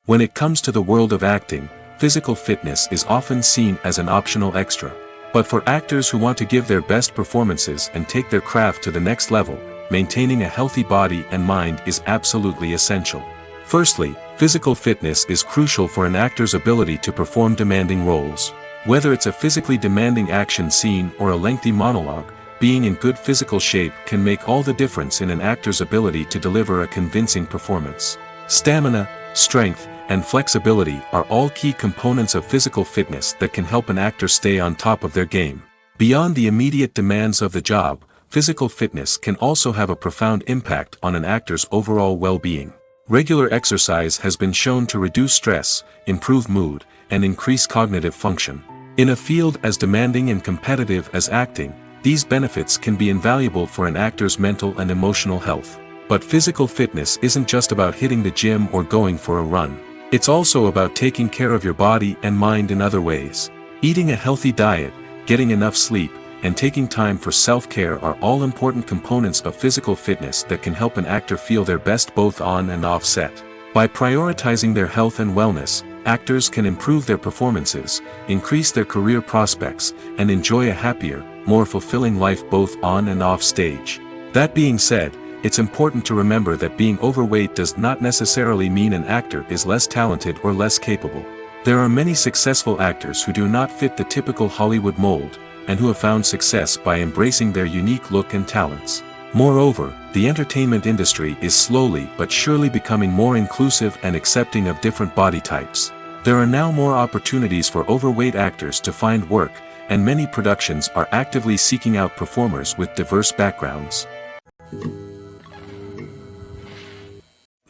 When it comes to the world of acting, physical fitness is often seen as an optional extra. But for actors who want to give their best performances and take their craft to the next level, maintaining a healthy body and mind is absolutely essential. Firstly, physical fitness is crucial for an actor's ability to perform demanding roles. Whether it's a physically demanding action scene or a lengthy monologue, being in good physical shape can make all the difference in an actor's ability to deliver a convincing performance. Stamina, strength, and flexibility are all key components of physical fitness that can help an actor stay on top of their game. Beyond the immediate demands of the job, physical fitness can also have a profound impact on an actor's overall well-being. Regular exercise has been shown to reduce stress, improve mood, and increase cognitive function. In a field as demanding and competitive as acting, these benefits can be invaluable for an actor's mental and emotional health. But physical fitness isn't just about hitting the gym or going for a run. It's also about taking care of your body and mind in other ways. Eating a healthy diet, getting enough sleep, and taking time for self-care are all important components of physical fitness that can help an actor feel their best both on and off set. By prioritizing their health and wellness, actors can improve their performances, increase their career prospects, and enjoy a happier, more fulfilling life both on and off stage. That being said, it's important to remember that being overweight does not necessarily mean an actor is less talented or less capable. There are many successful actors who do not fit the typical Hollywood mold, and who have found success by embracing their unique look and talents. Moreover, the entertainment industry is slowly but surely becoming more inclusive and accepting of different body types. There are now more opportunities for overweight actors to find work, and many productions are actively seeking out performers with diverse backgrounds.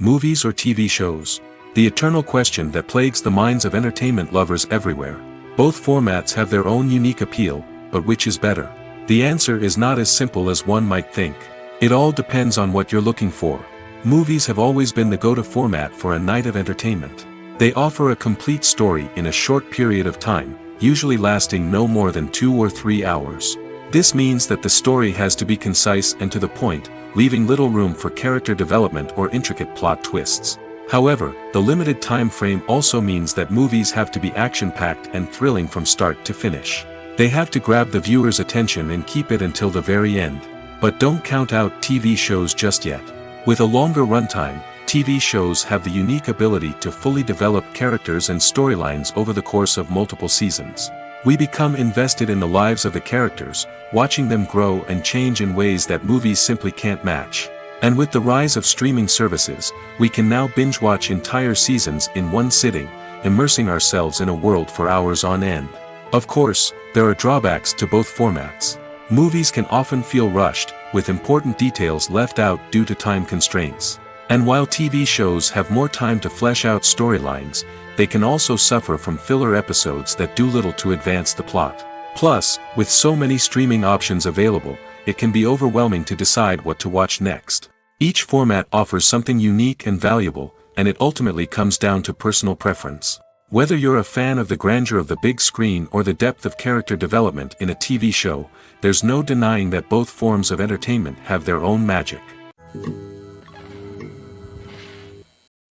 Movies or TV shows? The eternal question that plagues the minds of entertainment lovers everywhere. Both formats have their own unique appeal, but which is better? The answer is not as simple as one might think. It all depends on what you're looking for. Movies have always been the go-to format for a night of entertainment. They offer a complete story in a short period of time, usually lasting no more than 2 or 3 hours. This means that the story has to be concise and to the point, leaving little room for character development or intricate plot twists. However, the limited time frame also means that movies have to be action-packed and thrilling from start to finish. They have to grab the viewer's attention and keep it until the very end. But don't count out TV shows just yet. With a longer runtime, TV shows have the unique ability to fully develop characters and storylines over the course of multiple seasons. We become invested in the lives of the characters, watching them grow and change in ways that movies simply can't match. And with the rise of streaming services, we can now binge-watch entire seasons in one sitting, immersing ourselves in a world for hours on end. Of course, there are drawbacks to both formats. Movies can often feel rushed, with important details left out due to time constraints. And while TV shows have more time to flesh out storylines, they can also suffer from filler episodes that do little to advance the plot. Plus, with so many streaming options available, it can be overwhelming to decide what to watch next. Each format offers something unique and valuable, and it ultimately comes down to personal preference. Whether you're a fan of the grandeur of the big screen or the depth of character development in a TV show, there's no denying that both forms of entertainment have their own magic.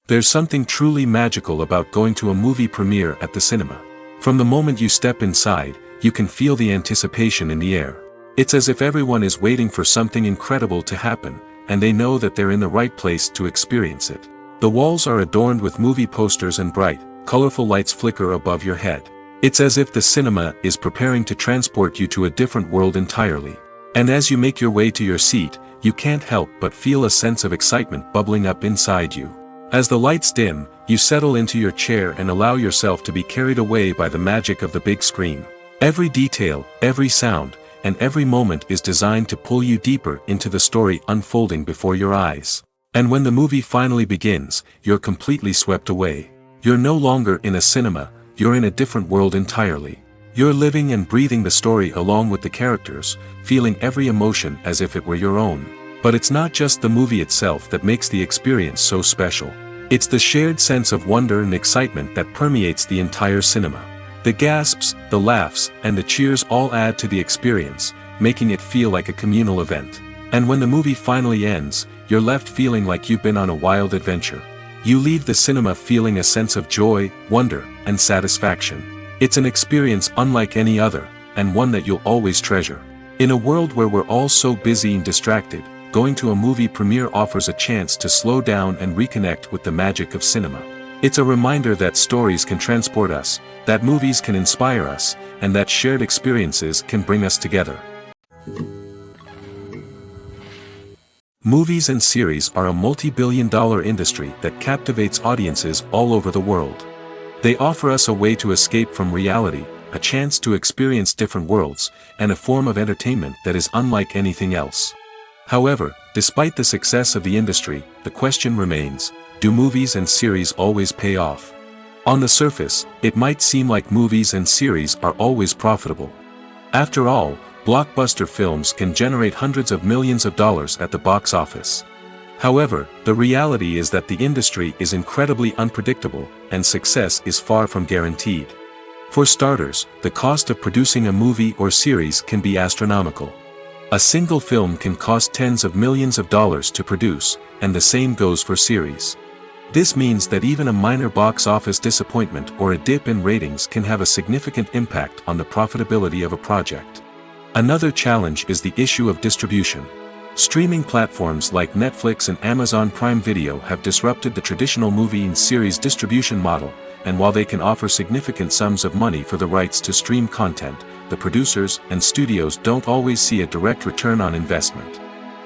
There's something truly magical about going to a movie premiere at the cinema. From the moment you step inside, you can feel the anticipation in the air. It's as if everyone is waiting for something incredible to happen, and they know that they're in the right place to experience it. The walls are adorned with movie posters and bright, colorful lights flicker above your head. It's as if the cinema is preparing to transport you to a different world entirely. And as you make your way to your seat, you can't help but feel a sense of excitement bubbling up inside you. As the lights dim, you settle into your chair and allow yourself to be carried away by the magic of the big screen. Every detail, every sound, and every moment is designed to pull you deeper into the story unfolding before your eyes. And when the movie finally begins, you're completely swept away. You're no longer in a cinema, you're in a different world entirely. You're living and breathing the story along with the characters, feeling every emotion as if it were your own. But it's not just the movie itself that makes the experience so special. It's the shared sense of wonder and excitement that permeates the entire cinema. The gasps, the laughs, and the cheers all add to the experience, making it feel like a communal event. And when the movie finally ends, you're left feeling like you've been on a wild adventure. You leave the cinema feeling a sense of joy, wonder, and satisfaction. It's an experience unlike any other, and one that you'll always treasure. In a world where we're all so busy and distracted, going to a movie premiere offers a chance to slow down and reconnect with the magic of cinema. It's a reminder that stories can transport us, that movies can inspire us, and that shared experiences can bring us together. Movies and series are a multi-billion-dollar industry that captivates audiences all over the world. They offer us a way to escape from reality, a chance to experience different worlds, and a form of entertainment that is unlike anything else. However, despite the success of the industry, the question remains, do movies and series always pay off? On the surface, it might seem like movies and series are always profitable. After all, blockbuster films can generate hundreds of millions of dollars at the box office. However, the reality is that the industry is incredibly unpredictable, and success is far from guaranteed. For starters, the cost of producing a movie or series can be astronomical. A single film can cost tens of millions of dollars to produce, and the same goes for series. This means that even a minor box office disappointment or a dip in ratings can have a significant impact on the profitability of a project. Another challenge is the issue of distribution. Streaming platforms like Netflix and Amazon Prime Video have disrupted the traditional movie and series distribution model, and while they can offer significant sums of money for the rights to stream content, the producers and studios don't always see a direct return on investment.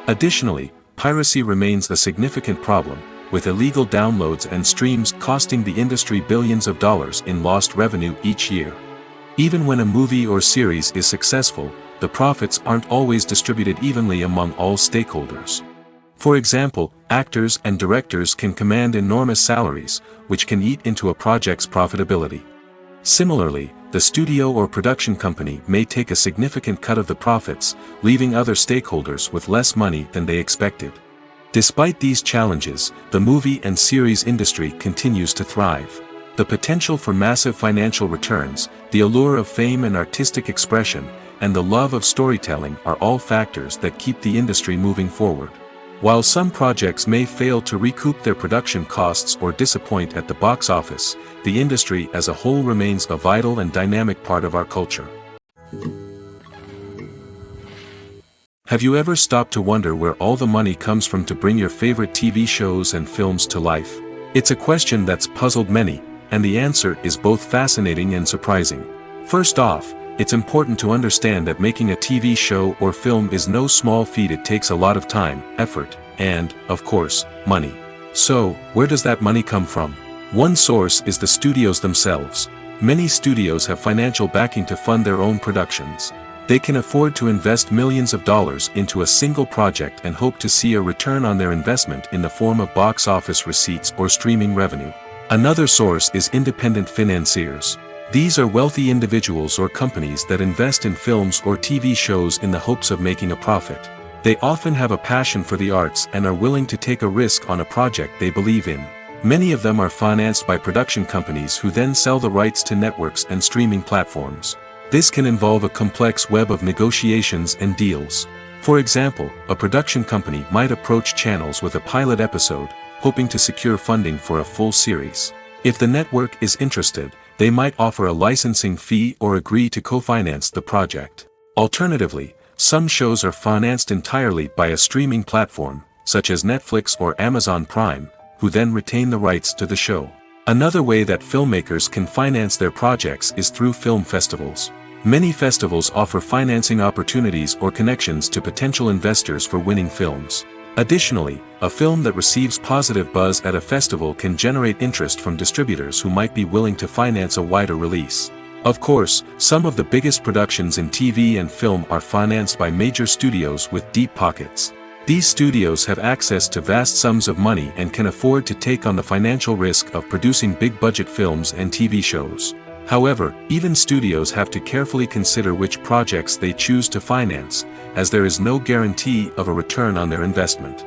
Additionally, piracy remains a significant problem, with illegal downloads and streams costing the industry billions of dollars in lost revenue each year. Even when a movie or series is successful, the profits aren't always distributed evenly among all stakeholders. For example, actors and directors can command enormous salaries, which can eat into a project's profitability. Similarly, the studio or production company may take a significant cut of the profits, leaving other stakeholders with less money than they expected. Despite these challenges, the movie and series industry continues to thrive. The potential for massive financial returns, the allure of fame and artistic expression, and the love of storytelling are all factors that keep the industry moving forward. While some projects may fail to recoup their production costs or disappoint at the box office, the industry as a whole remains a vital and dynamic part of our culture. Have you ever stopped to wonder where all the money comes from to bring your favorite TV shows and films to life? It's a question that's puzzled many, and the answer is both fascinating and surprising. First off, it's important to understand that making a TV show or film is no small feat. It takes a lot of time, effort, and, of course, money. So, where does that money come from? One source is the studios themselves. Many studios have financial backing to fund their own productions. They can afford to invest millions of dollars into a single project and hope to see a return on their investment in the form of box office receipts or streaming revenue. Another source is independent financiers. These are wealthy individuals or companies that invest in films or TV shows in the hopes of making a profit. They often have a passion for the arts and are willing to take a risk on a project they believe in. Many of them are financed by production companies who then sell the rights to networks and streaming platforms. This can involve a complex web of negotiations and deals. For example, a production company might approach channels with a pilot episode, hoping to secure funding for a full series. If the network is interested, they might offer a licensing fee or agree to co-finance the project. Alternatively, some shows are financed entirely by a streaming platform, such as Netflix or Amazon Prime, who then retain the rights to the show. Another way that filmmakers can finance their projects is through film festivals. Many festivals offer financing opportunities or connections to potential investors for winning films. Additionally, a film that receives positive buzz at a festival can generate interest from distributors who might be willing to finance a wider release. Of course, some of the biggest productions in TV and film are financed by major studios with deep pockets. These studios have access to vast sums of money and can afford to take on the financial risk of producing big-budget films and TV shows. However, even studios have to carefully consider which projects they choose to finance, as there is no guarantee of a return on their investment.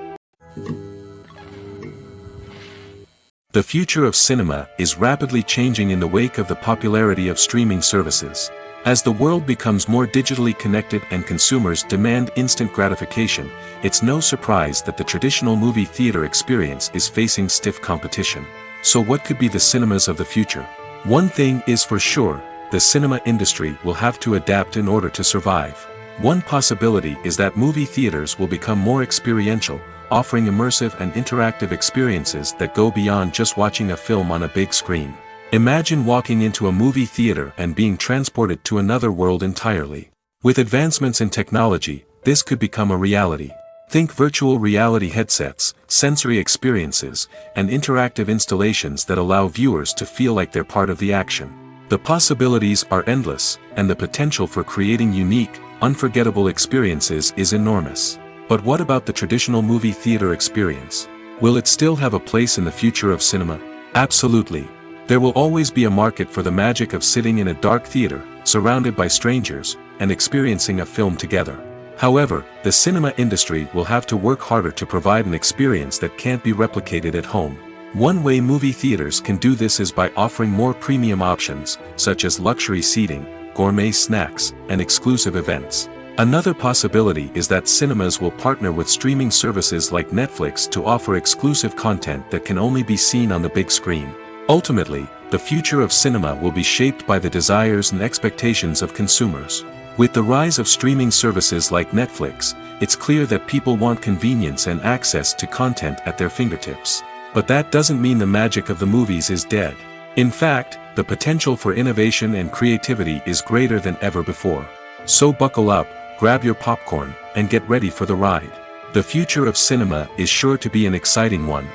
The future of cinema is rapidly changing in the wake of the popularity of streaming services. As the world becomes more digitally connected and consumers demand instant gratification, it's no surprise that the traditional movie theater experience is facing stiff competition. So what could be the cinemas of the future? One thing is for sure, the cinema industry will have to adapt in order to survive. One possibility is that movie theaters will become more experiential, offering immersive and interactive experiences that go beyond just watching a film on a big screen. Imagine walking into a movie theater and being transported to another world entirely. With advancements in technology, this could become a reality. Think virtual reality headsets, sensory experiences, and interactive installations that allow viewers to feel like they're part of the action. The possibilities are endless, and the potential for creating unique, unforgettable experiences is enormous. But what about the traditional movie theater experience? Will it still have a place in the future of cinema? Absolutely. There will always be a market for the magic of sitting in a dark theater, surrounded by strangers, and experiencing a film together. However, the cinema industry will have to work harder to provide an experience that can't be replicated at home. One way movie theaters can do this is by offering more premium options, such as luxury seating, gourmet snacks, and exclusive events. Another possibility is that cinemas will partner with streaming services like Netflix to offer exclusive content that can only be seen on the big screen. Ultimately, the future of cinema will be shaped by the desires and expectations of consumers. With the rise of streaming services like Netflix, it's clear that people want convenience and access to content at their fingertips. But that doesn't mean the magic of the movies is dead. In fact, the potential for innovation and creativity is greater than ever before. So buckle up, grab your popcorn, and get ready for the ride. The future of cinema is sure to be an exciting one.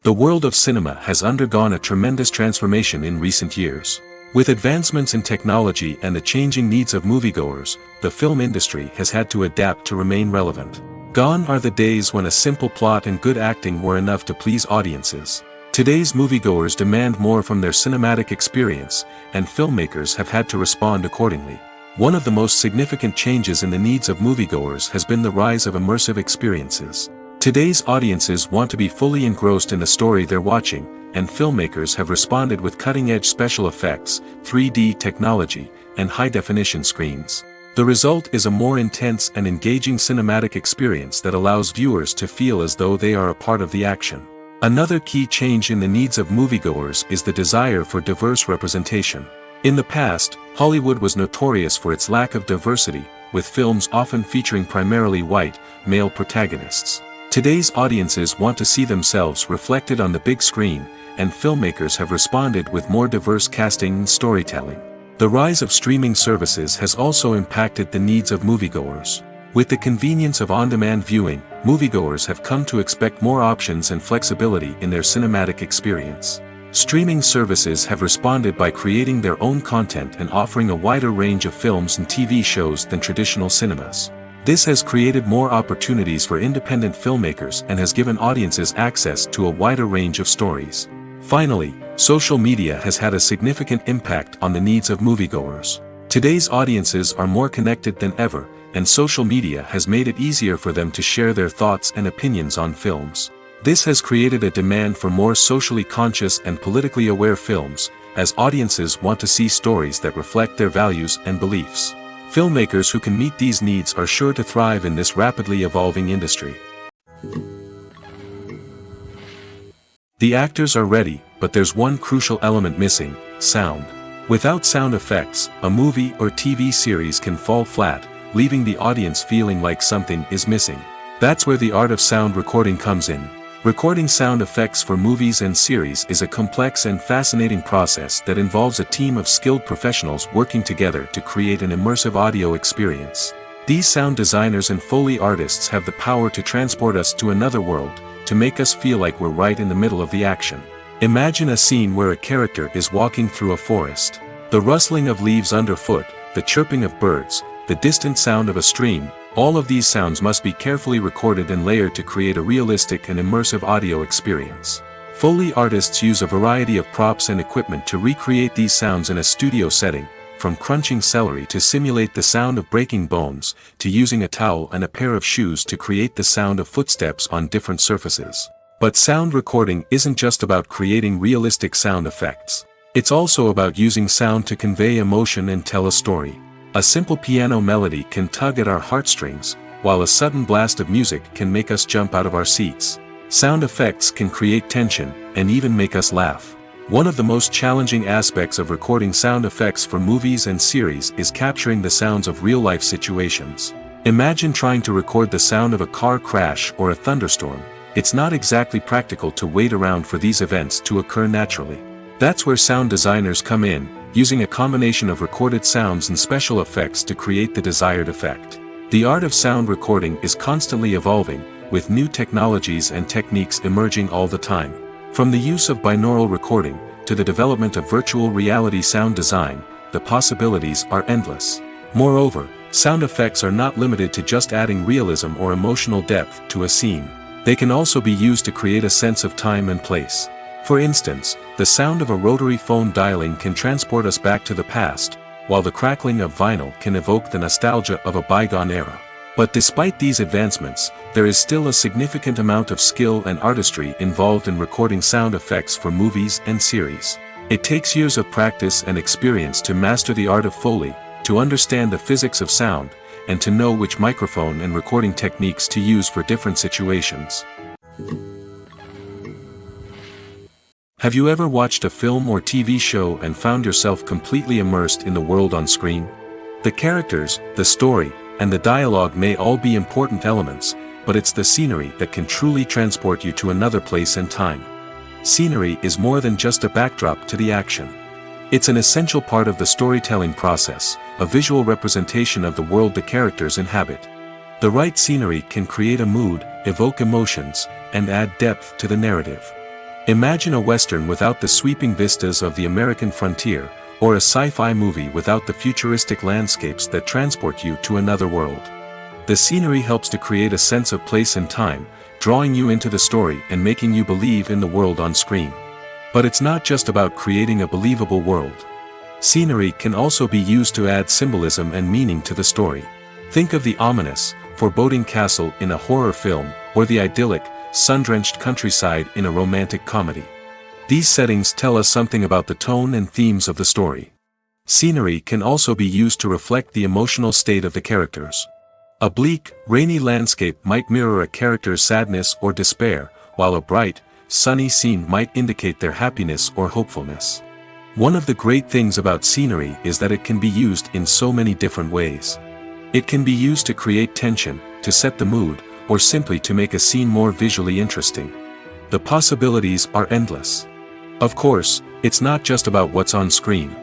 The world of cinema has undergone a tremendous transformation in recent years. With advancements in technology and the changing needs of moviegoers, the film industry has had to adapt to remain relevant. Gone are the days when a simple plot and good acting were enough to please audiences. Today's moviegoers demand more from their cinematic experience, and filmmakers have had to respond accordingly. One of the most significant changes in the needs of moviegoers has been the rise of immersive experiences. Today's audiences want to be fully engrossed in the story they're watching, and filmmakers have responded with cutting-edge special effects, 3D technology, and high-definition screens. The result is a more intense and engaging cinematic experience that allows viewers to feel as though they are a part of the action. Another key change in the needs of moviegoers is the desire for diverse representation. In the past, Hollywood was notorious for its lack of diversity, with films often featuring primarily white, male protagonists. Today's audiences want to see themselves reflected on the big screen, and filmmakers have responded with more diverse casting and storytelling. The rise of streaming services has also impacted the needs of moviegoers. With the convenience of on-demand viewing, moviegoers have come to expect more options and flexibility in their cinematic experience. Streaming services have responded by creating their own content and offering a wider range of films and TV shows than traditional cinemas. This has created more opportunities for independent filmmakers and has given audiences access to a wider range of stories. Finally, social media has had a significant impact on the needs of moviegoers. Today's audiences are more connected than ever, and social media has made it easier for them to share their thoughts and opinions on films. This has created a demand for more socially conscious and politically aware films, as audiences want to see stories that reflect their values and beliefs. Filmmakers who can meet these needs are sure to thrive in this rapidly evolving industry. The actors are ready, but there's one crucial element missing: sound. Without sound effects, a movie or TV series can fall flat, leaving the audience feeling like something is missing. That's where the art of sound recording comes in. Recording sound effects for movies and series is a complex and fascinating process that involves a team of skilled professionals working together to create an immersive audio experience. These sound designers and Foley artists have the power to transport us to another world, to make us feel like we're right in the middle of the action. Imagine a scene where a character is walking through a forest. The rustling of leaves underfoot, the chirping of birds, the distant sound of a stream, all of these sounds must be carefully recorded and layered to create a realistic and immersive audio experience. Foley artists use a variety of props and equipment to recreate these sounds in a studio setting, from crunching celery to simulate the sound of breaking bones, to using a towel and a pair of shoes to create the sound of footsteps on different surfaces. But sound recording isn't just about creating realistic sound effects. It's also about using sound to convey emotion and tell a story. A simple piano melody can tug at our heartstrings, while a sudden blast of music can make us jump out of our seats. Sound effects can create tension, and even make us laugh. One of the most challenging aspects of recording sound effects for movies and series is capturing the sounds of real-life situations. Imagine trying to record the sound of a car crash or a thunderstorm. It's not exactly practical to wait around for these events to occur naturally. That's where sound designers come in, using a combination of recorded sounds and special effects to create the desired effect. The art of sound recording is constantly evolving, with new technologies and techniques emerging all the time. From the use of binaural recording, to the development of virtual reality sound design, the possibilities are endless. Moreover, sound effects are not limited to just adding realism or emotional depth to a scene. They can also be used to create a sense of time and place. For instance, the sound of a rotary phone dialing can transport us back to the past, while the crackling of vinyl can evoke the nostalgia of a bygone era. But despite these advancements, there is still a significant amount of skill and artistry involved in recording sound effects for movies and series. It takes years of practice and experience to master the art of Foley, to understand the physics of sound, and to know which microphone and recording techniques to use for different situations. Have you ever watched a film or TV show and found yourself completely immersed in the world on screen? The characters, the story, and the dialogue may all be important elements, but it's the scenery that can truly transport you to another place and time. Scenery is more than just a backdrop to the action. It's an essential part of the storytelling process, a visual representation of the world the characters inhabit. The right scenery can create a mood, evoke emotions, and add depth to the narrative. Imagine a western without the sweeping vistas of the American frontier, or a sci-fi movie without the futuristic landscapes that transport you to another world. The scenery helps to create a sense of place and time, drawing you into the story and making you believe in the world on screen. But it's not just about creating a believable world. Scenery can also be used to add symbolism and meaning to the story. Think of the ominous, foreboding castle in a horror film, or the idyllic, sun-drenched countryside in a romantic comedy. These settings tell us something about the tone and themes of the story. Scenery can also be used to reflect the emotional state of the characters. A bleak, rainy landscape might mirror a character's sadness or despair, while a bright, sunny scene might indicate their happiness or hopefulness. One of the great things about scenery is that it can be used in so many different ways. It can be used to create tension, to set the mood, or simply to make a scene more visually interesting. The possibilities are endless. Of course, it's not just about what's on screen.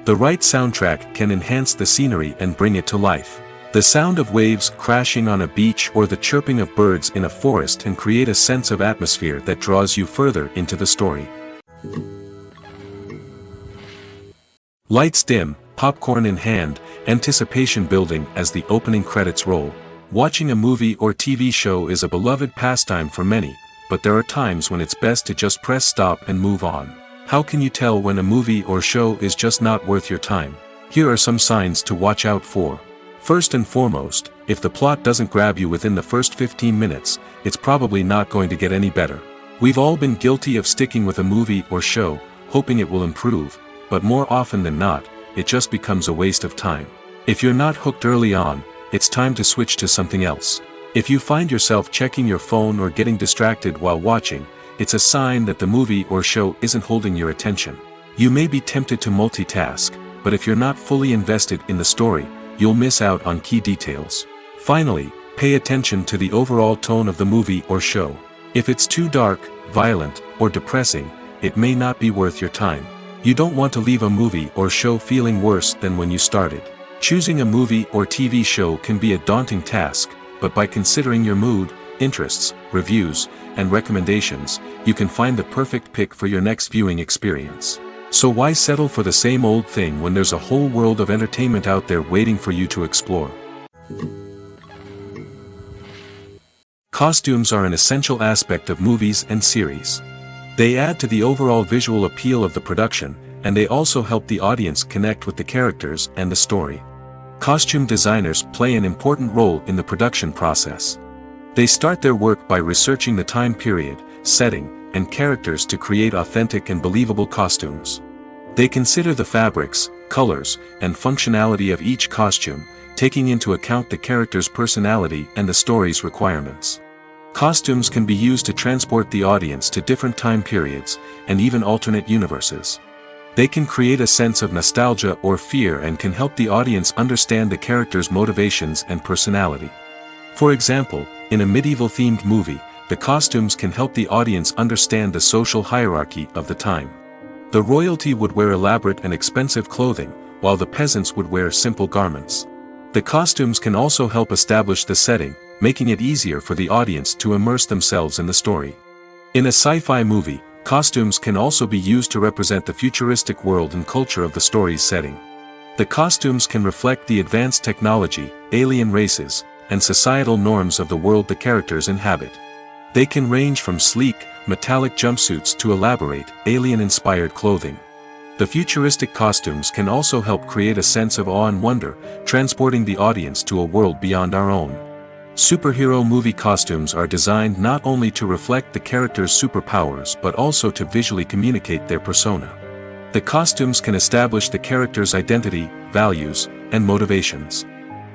The right soundtrack can enhance the scenery and bring it to life. The sound of waves crashing on a beach or the chirping of birds in a forest can create a sense of atmosphere that draws you further into the story. Lights dim, popcorn in hand, anticipation building as the opening credits roll. Watching a movie or TV show is a beloved pastime for many, but there are times when it's best to just press stop and move on. How can you tell when a movie or show is just not worth your time? Here are some signs to watch out for. First and foremost, if the plot doesn't grab you within the first 15 minutes, it's probably not going to get any better. We've all been guilty of sticking with a movie or show, hoping it will improve, but more often than not, it just becomes a waste of time. If you're not hooked early on, it's time to switch to something else. If you find yourself checking your phone or getting distracted while watching, it's a sign that the movie or show isn't holding your attention. You may be tempted to multitask, but if you're not fully invested in the story, you'll miss out on key details. Finally, pay attention to the overall tone of the movie or show. If it's too dark, violent, or depressing, it may not be worth your time. You don't want to leave a movie or show feeling worse than when you started. Choosing a movie or TV show can be a daunting task, but by considering your mood, interests, reviews, and recommendations, you can find the perfect pick for your next viewing experience. So why settle for the same old thing when there's a whole world of entertainment out there waiting for you to explore? Costumes are an essential aspect of movies and series. They add to the overall visual appeal of the production, and they also help the audience connect with the characters and the story. Costume designers play an important role in the production process. They start their work by researching the time period, setting, and characters to create authentic and believable costumes. They consider the fabrics, colors, and functionality of each costume, taking into account the character's personality and the story's requirements. Costumes can be used to transport the audience to different time periods, and even alternate universes. They can create a sense of nostalgia or fear and can help the audience understand the character's motivations and personality. For example, in a medieval-themed movie, the costumes can help the audience understand the social hierarchy of the time. The royalty would wear elaborate and expensive clothing, while the peasants would wear simple garments. The costumes can also help establish the setting, making it easier for the audience to immerse themselves in the story. In a sci-fi movie, costumes can also be used to represent the futuristic world and culture of the story's setting. The costumes can reflect the advanced technology, alien races, and societal norms of the world the characters inhabit. They can range from sleek, metallic jumpsuits to elaborate, alien-inspired clothing. The futuristic costumes can also help create a sense of awe and wonder, transporting the audience to a world beyond our own. Superhero movie costumes are designed not only to reflect the character's superpowers but also to visually communicate their persona. The costumes can establish the character's identity, values, and motivations.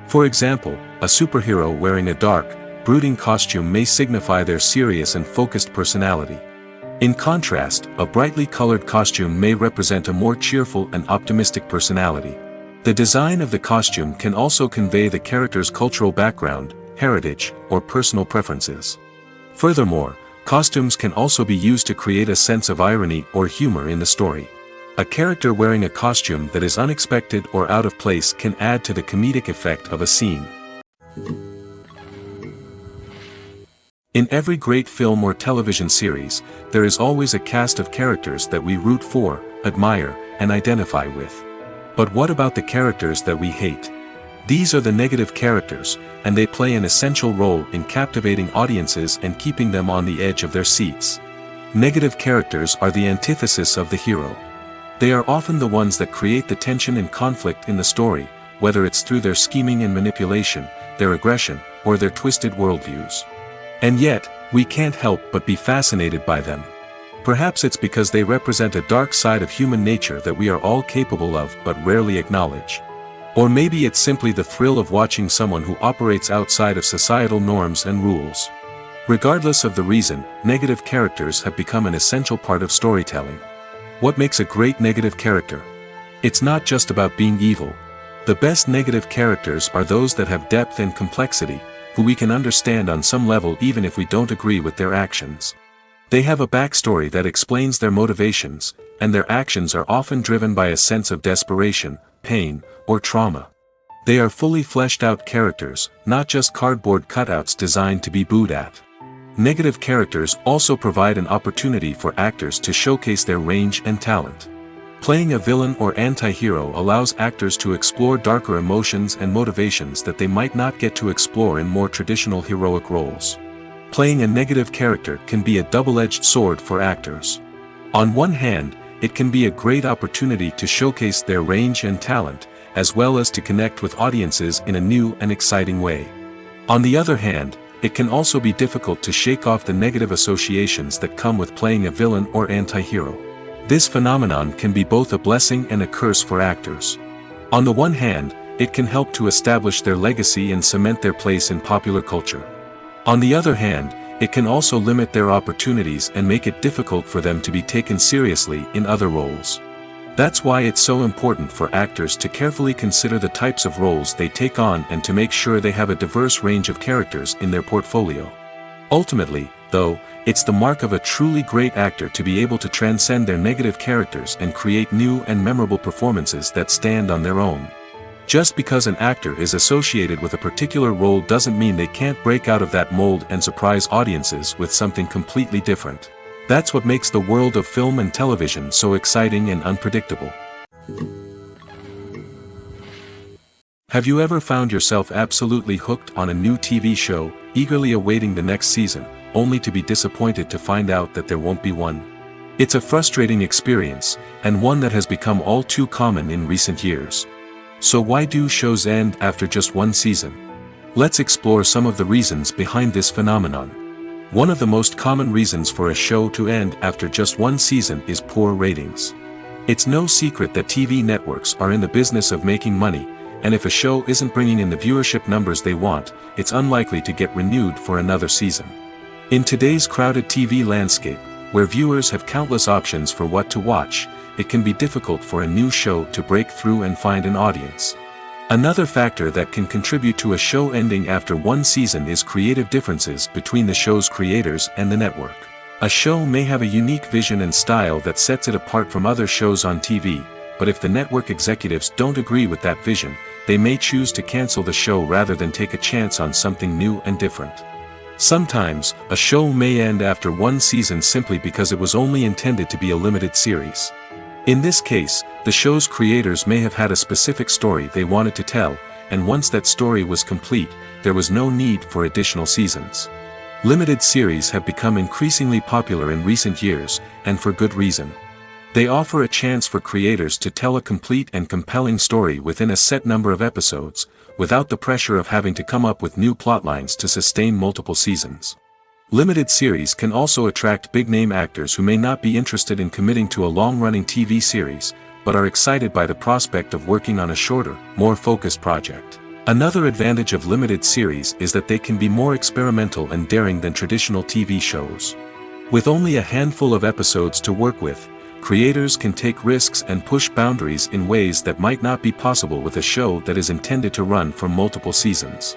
For example, a superhero wearing a dark, brooding costume may signify their serious and focused personality. In contrast, a brightly colored costume may represent a more cheerful and optimistic personality. The design of the costume can also convey the character's cultural background, heritage, or personal preferences. Furthermore, costumes can also be used to create a sense of irony or humor in the story. A character wearing a costume that is unexpected or out of place can add to the comedic effect of a scene. In every great film or television series, there is always a cast of characters that we root for, admire, and identify with. But what about the characters that we hate? These are the negative characters, and they play an essential role in captivating audiences and keeping them on the edge of their seats. Negative characters are the antithesis of the hero. They are often the ones that create the tension and conflict in the story, whether it's through their scheming and manipulation, their aggression, or their twisted worldviews. And yet, we can't help but be fascinated by them. Perhaps it's because they represent a dark side of human nature that we are all capable of but rarely acknowledge. Or maybe it's simply the thrill of watching someone who operates outside of societal norms and rules. Regardless of the reason, negative characters have become an essential part of storytelling. What makes a great negative character? It's not just about being evil. The best negative characters are those that have depth and complexity, who we can understand on some level even if we don't agree with their actions. They have a backstory that explains their motivations, and their actions are often driven by a sense of desperation, pain, or trauma. They are fully fleshed out characters, not just cardboard cutouts designed to be booed at. Negative characters also provide an opportunity for actors to showcase their range and talent. Playing a villain or anti-hero allows actors to explore darker emotions and motivations that they might not get to explore in more traditional heroic roles. Playing a negative character can be a double-edged sword for actors. On one hand, it can be a great opportunity to showcase their range and talent, as well as to connect with audiences in a new and exciting way. On the other hand, it can also be difficult to shake off the negative associations that come with playing a villain or anti-hero. This phenomenon can be both a blessing and a curse for actors. On the one hand, it can help to establish their legacy and cement their place in popular culture. On the other hand, it can also limit their opportunities and make it difficult for them to be taken seriously in other roles. That's why it's so important for actors to carefully consider the types of roles they take on and to make sure they have a diverse range of characters in their portfolio. Ultimately, though, it's the mark of a truly great actor to be able to transcend their negative characters and create new and memorable performances that stand on their own. Just because an actor is associated with a particular role doesn't mean they can't break out of that mold and surprise audiences with something completely different. That's what makes the world of film and television so exciting and unpredictable. Have you ever found yourself absolutely hooked on a new TV show, eagerly awaiting the next season, only to be disappointed to find out that there won't be one? It's a frustrating experience, and one that has become all too common in recent years. So why do shows end after just one season? Let's explore some of the reasons behind this phenomenon. One of the most common reasons for a show to end after just one season is poor ratings. It's no secret that TV networks are in the business of making money, and if a show isn't bringing in the viewership numbers they want, it's unlikely to get renewed for another season. In today's crowded TV landscape, where viewers have countless options for what to watch, it can be difficult for a new show to break through and find an audience. Another factor that can contribute to a show ending after one season is creative differences between the show's creators and the network. A show may have a unique vision and style that sets it apart from other shows on TV, but if the network executives don't agree with that vision, they may choose to cancel the show rather than take a chance on something new and different. Sometimes, a show may end after one season simply because it was only intended to be a limited series. In this case, the show's creators may have had a specific story they wanted to tell, and once that story was complete, there was no need for additional seasons. Limited series have become increasingly popular in recent years, and for good reason. They offer a chance for creators to tell a complete and compelling story within a set number of episodes, without the pressure of having to come up with new plotlines to sustain multiple seasons. Limited series can also attract big-name actors who may not be interested in committing to a long-running TV series, but are excited by the prospect of working on a shorter, more focused project. Another advantage of limited series is that they can be more experimental and daring than traditional TV shows. With only a handful of episodes to work with, creators can take risks and push boundaries in ways that might not be possible with a show that is intended to run for multiple seasons.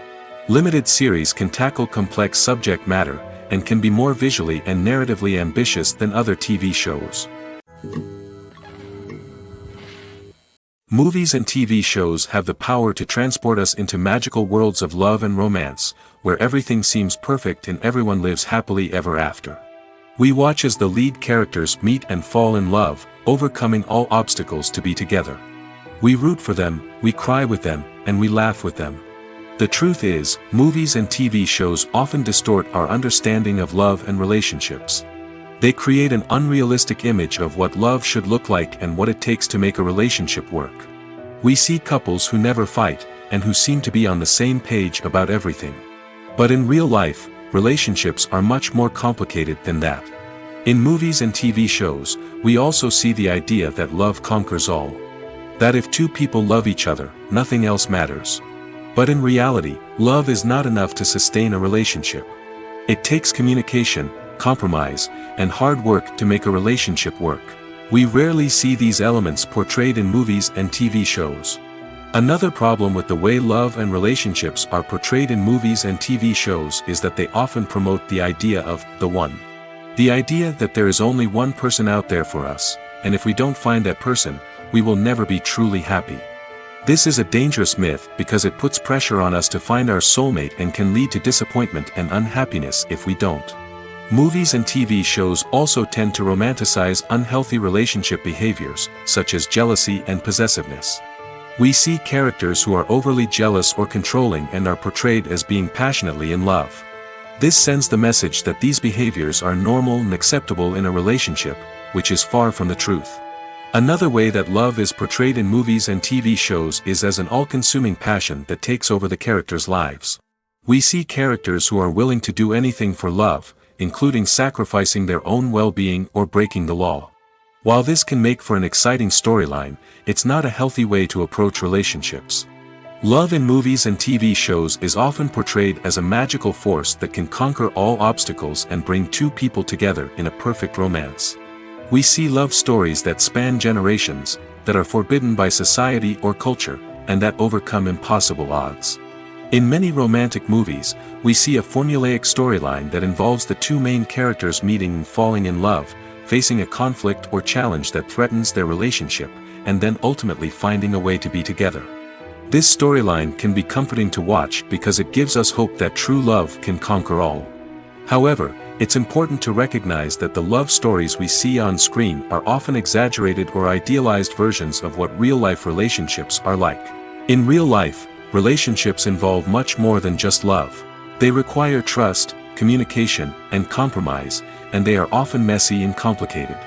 Limited series can tackle complex subject matter, and can be more visually and narratively ambitious than other TV shows. Movies and TV shows have the power to transport us into magical worlds of love and romance, where everything seems perfect and everyone lives happily ever after. We watch as the lead characters meet and fall in love, overcoming all obstacles to be together. We root for them, we cry with them, and we laugh with them. The truth is, movies and TV shows often distort our understanding of love and relationships. They create an unrealistic image of what love should look like and what it takes to make a relationship work. We see couples who never fight, and who seem to be on the same page about everything. But in real life, relationships are much more complicated than that. In movies and TV shows, we also see the idea that love conquers all. That if two people love each other, nothing else matters. But in reality, love is not enough to sustain a relationship. It takes communication, compromise, and hard work to make a relationship work. We rarely see these elements portrayed in movies and TV shows. Another problem with the way love and relationships are portrayed in movies and TV shows is that they often promote the idea of the one. The idea that there is only one person out there for us, and if we don't find that person, we will never be truly happy. This is a dangerous myth because it puts pressure on us to find our soulmate and can lead to disappointment and unhappiness if we don't. Movies and TV shows also tend to romanticize unhealthy relationship behaviors, such as jealousy and possessiveness. We see characters who are overly jealous or controlling and are portrayed as being passionately in love. This sends the message that these behaviors are normal and acceptable in a relationship, which is far from the truth. Another way that love is portrayed in movies and TV shows is as an all-consuming passion that takes over the characters' lives. We see characters who are willing to do anything for love, including sacrificing their own well-being or breaking the law. While this can make for an exciting storyline, it's not a healthy way to approach relationships. Love in movies and TV shows is often portrayed as a magical force that can conquer all obstacles and bring two people together in a perfect romance. We see love stories that span generations, that are forbidden by society or culture, and that overcome impossible odds. In many romantic movies, we see a formulaic storyline that involves the two main characters meeting and falling in love, facing a conflict or challenge that threatens their relationship, and then ultimately finding a way to be together. This storyline can be comforting to watch because it gives us hope that true love can conquer all. However, it's important to recognize that the love stories we see on screen are often exaggerated or idealized versions of what real-life relationships are like. In real life, relationships involve much more than just love. They require trust, communication, and compromise, and they are often messy and complicated.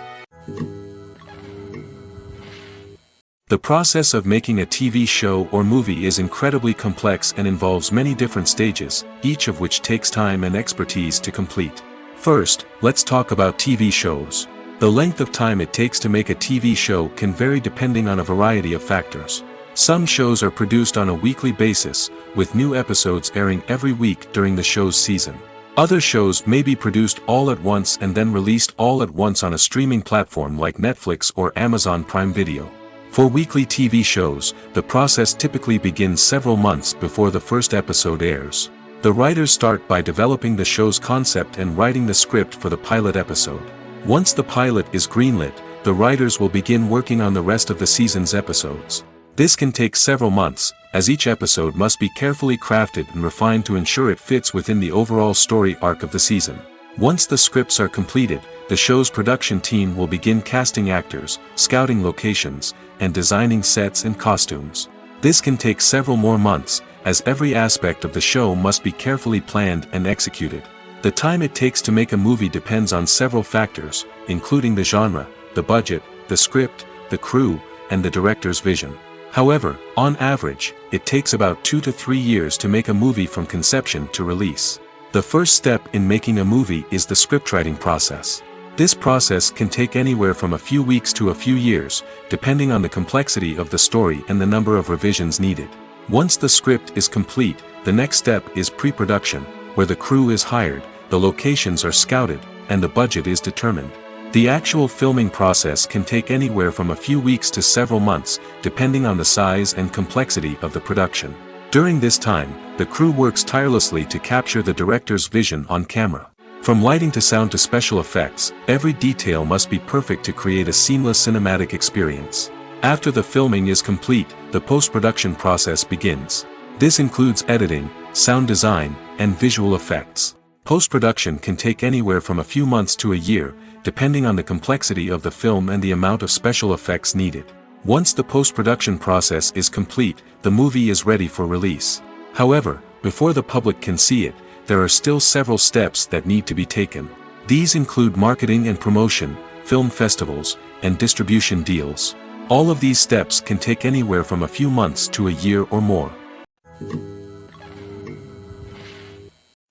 The process of making a TV show or movie is incredibly complex and involves many different stages, each of which takes time and expertise to complete. First, let's talk about TV shows. The length of time it takes to make a TV show can vary depending on a variety of factors. Some shows are produced on a weekly basis, with new episodes airing every week during the show's season. Other shows may be produced all at once and then released all at once on a streaming platform like Netflix or Amazon Prime Video. For weekly TV shows, the process typically begins several months before the first episode airs. The writers start by developing the show's concept and writing the script for the pilot episode. Once the pilot is greenlit, the writers will begin working on the rest of the season's episodes. This can take several months, as each episode must be carefully crafted and refined to ensure it fits within the overall story arc of the season. Once the scripts are completed, the show's production team will begin casting actors, scouting locations, and designing sets and costumes. This can take several more months, as every aspect of the show must be carefully planned and executed. The time it takes to make a movie depends on several factors, including the genre, the budget, the script, the crew, and the director's vision. However, on average, it takes about 2 to 3 years to make a movie from conception to release. The first step in making a movie is the scriptwriting process. This process can take anywhere from a few weeks to a few years, depending on the complexity of the story and the number of revisions needed. Once the script is complete, the next step is pre-production, where the crew is hired, the locations are scouted, and the budget is determined. The actual filming process can take anywhere from a few weeks to several months, depending on the size and complexity of the production. During this time, the crew works tirelessly to capture the director's vision on camera. From lighting to sound to special effects, every detail must be perfect to create a seamless cinematic experience. After the filming is complete, the post-production process begins. This includes editing, sound design, and visual effects. Post-production can take anywhere from a few months to a year, depending on the complexity of the film and the amount of special effects needed. Once the post-production process is complete, the movie is ready for release. However, before the public can see it, there are still several steps that need to be taken. These include marketing and promotion, film festivals, and distribution deals. All of these steps can take anywhere from a few months to a year or more.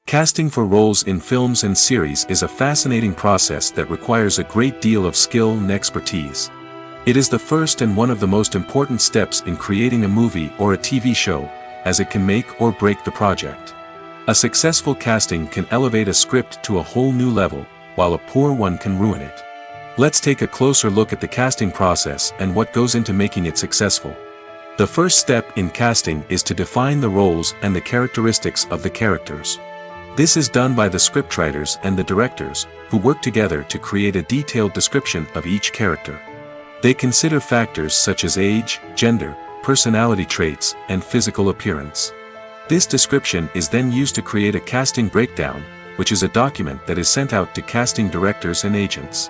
Casting for roles in films and series is a fascinating process that requires a great deal of skill and expertise. It is the first and one of the most important steps in creating a movie or a TV show, as it can make or break the project. A successful casting can elevate a script to a whole new level, while a poor one can ruin it. Let's take a closer look at the casting process and what goes into making it successful. The first step in casting is to define the roles and the characteristics of the characters. This is done by the scriptwriters and the directors, who work together to create a detailed description of each character. They consider factors such as age, gender, personality traits, and physical appearance. This description is then used to create a casting breakdown, which is a document that is sent out to casting directors and agents.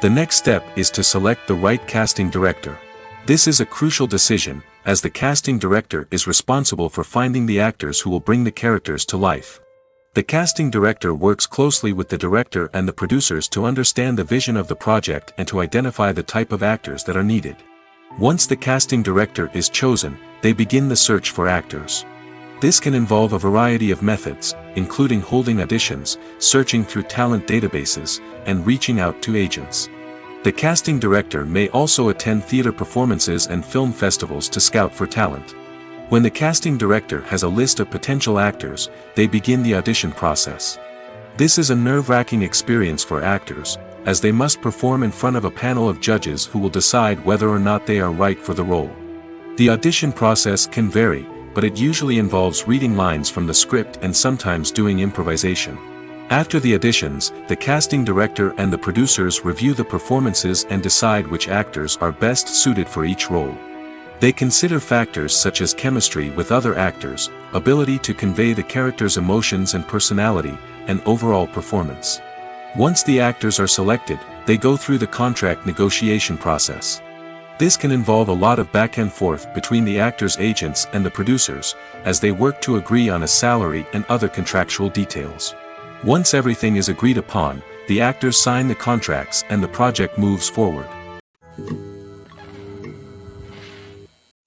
The next step is to select the right casting director. This is a crucial decision, as the casting director is responsible for finding the actors who will bring the characters to life. The casting director works closely with the director and the producers to understand the vision of the project and to identify the type of actors that are needed. Once the casting director is chosen, they begin the search for actors. This can involve a variety of methods, including holding auditions, searching through talent databases, and reaching out to agents. The casting director may also attend theater performances and film festivals to scout for talent. When the casting director has a list of potential actors, they begin the audition process. This is a nerve-wracking experience for actors, as they must perform in front of a panel of judges who will decide whether or not they are right for the role. The audition process can vary, but it usually involves reading lines from the script and sometimes doing improvisation. After the auditions, the casting director and the producers review the performances and decide which actors are best suited for each role. They consider factors such as chemistry with other actors, ability to convey the character's emotions and personality, and overall performance. Once the actors are selected, they go through the contract negotiation process. This can involve a lot of back and forth between the actors' agents and the producers, as they work to agree on a salary and other contractual details. Once everything is agreed upon, the actors sign the contracts and the project moves forward.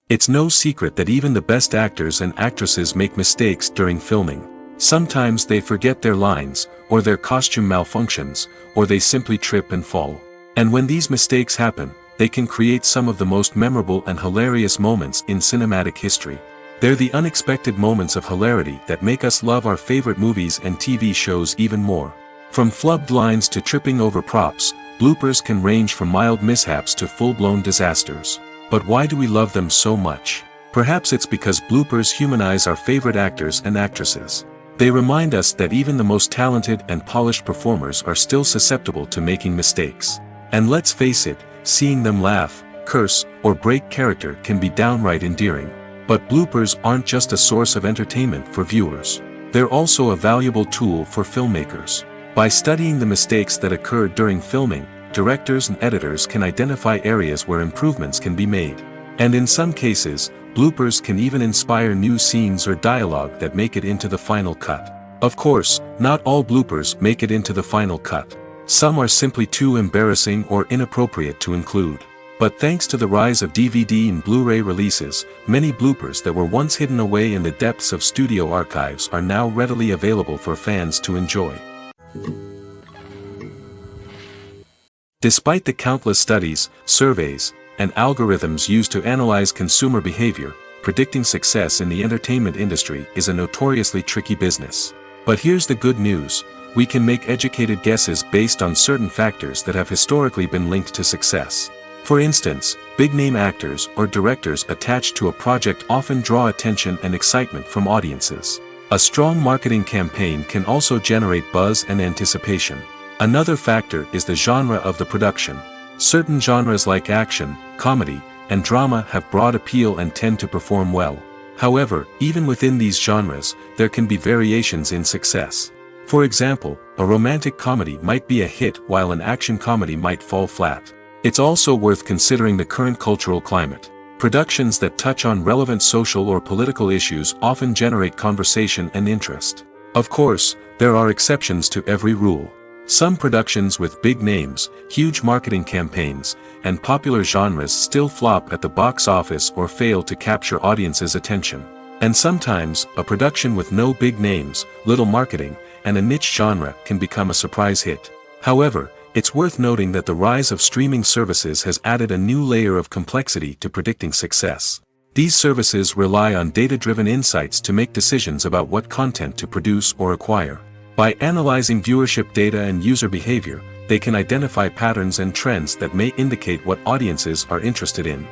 It's no secret that even the best actors and actresses make mistakes during filming. Sometimes they forget their lines, or their costume malfunctions, or they simply trip and fall. And when these mistakes happen, they can create some of the most memorable and hilarious moments in cinematic history. They're the unexpected moments of hilarity that make us love our favorite movies and TV shows even more. From flubbed lines to tripping over props, bloopers can range from mild mishaps to full-blown disasters. But why do we love them so much? Perhaps it's because bloopers humanize our favorite actors and actresses. They remind us that even the most talented and polished performers are still susceptible to making mistakes. And let's face it, seeing them laugh, curse, or break character can be downright endearing. But bloopers aren't just a source of entertainment for viewers. They're also a valuable tool for filmmakers. By studying the mistakes that occurred during filming, directors and editors can identify areas where improvements can be made. And in some cases, bloopers can even inspire new scenes or dialogue that make it into the final cut. Of course, not all bloopers make it into the final cut. Some are simply too embarrassing or inappropriate to include. But thanks to the rise of DVD and Blu-ray releases, many bloopers that were once hidden away in the depths of studio archives are now readily available for fans to enjoy. Despite the countless studies, surveys, and algorithms used to analyze consumer behavior, predicting success in the entertainment industry is a notoriously tricky business. But here's the good news: we can make educated guesses based on certain factors that have historically been linked to success. For instance, big-name actors or directors attached to a project often draw attention and excitement from audiences. A strong marketing campaign can also generate buzz and anticipation. Another factor is the genre of the production. Certain genres like action, comedy, and drama have broad appeal and tend to perform well. However, even within these genres, there can be variations in success. For example, a romantic comedy might be a hit while an action comedy might fall flat. It's also worth considering the current cultural climate. Productions that touch on relevant social or political issues often generate conversation and interest. Of course, there are exceptions to every rule. Some productions with big names, huge marketing campaigns, and popular genres still flop at the box office or fail to capture audiences' attention. And sometimes, a production with no big names, little marketing, and a niche genre can become a surprise hit. However, it's worth noting that the rise of streaming services has added a new layer of complexity to predicting success. These services rely on data-driven insights to make decisions about what content to produce or acquire. By analyzing viewership data and user behavior, they can identify patterns and trends that may indicate what audiences are interested in.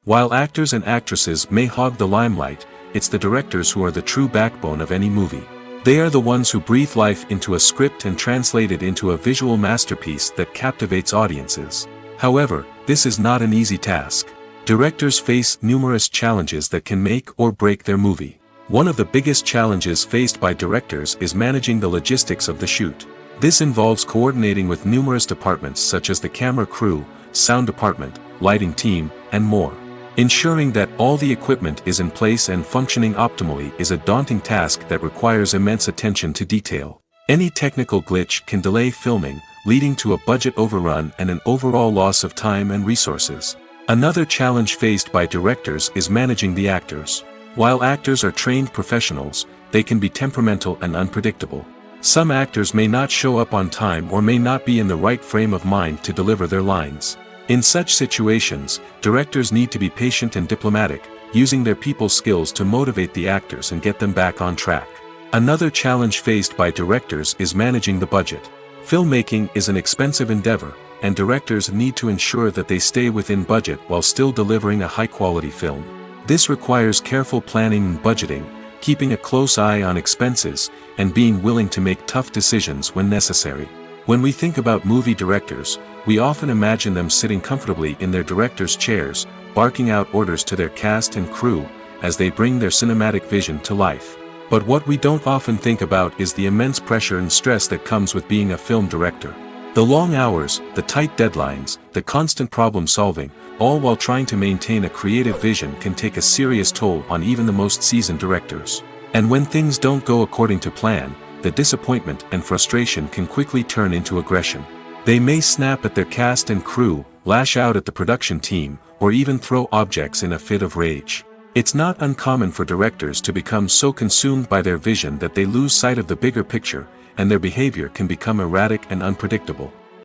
While actors and actresses may hog the limelight, it's the directors who are the true backbone of any movie. They are the ones who breathe life into a script and translate it into a visual masterpiece that captivates audiences. However, this is not an easy task. Directors face numerous challenges that can make or break their movie. One of the biggest challenges faced by directors is managing the logistics of the shoot. This involves coordinating with numerous departments such as the camera crew, sound department, lighting team, and more. Ensuring that all the equipment is in place and functioning optimally is a daunting task that requires immense attention to detail. Any technical glitch can delay filming, leading to a budget overrun and an overall loss of time and resources. Another challenge faced by directors is managing the actors. While actors are trained professionals, they can be temperamental and unpredictable. Some actors may not show up on time or may not be in the right frame of mind to deliver their lines. In such situations, directors need to be patient and diplomatic, using their people skills to motivate the actors and get them back on track. Another challenge faced by directors is managing the budget. Filmmaking is an expensive endeavor, and directors need to ensure that they stay within budget while still delivering a high-quality film. This requires careful planning and budgeting, keeping a close eye on expenses, and being willing to make tough decisions when necessary. When we think about movie directors, we often imagine them sitting comfortably in their director's chairs, barking out orders to their cast and crew, as they bring their cinematic vision to life. But what we don't often think about is the immense pressure and stress that comes with being a film director. The long hours, the tight deadlines, the constant problem solving, all while trying to maintain a creative vision can take a serious toll on even the most seasoned directors. And when things don't go according to plan, the disappointment and frustration can quickly turn into aggression. They may snap at their cast and crew, lash out at the production team, or even throw objects in a fit of rage. It's not uncommon for directors to become so consumed by their vision that they lose sight of the bigger picture, and their behavior can become erratic and unpredictable.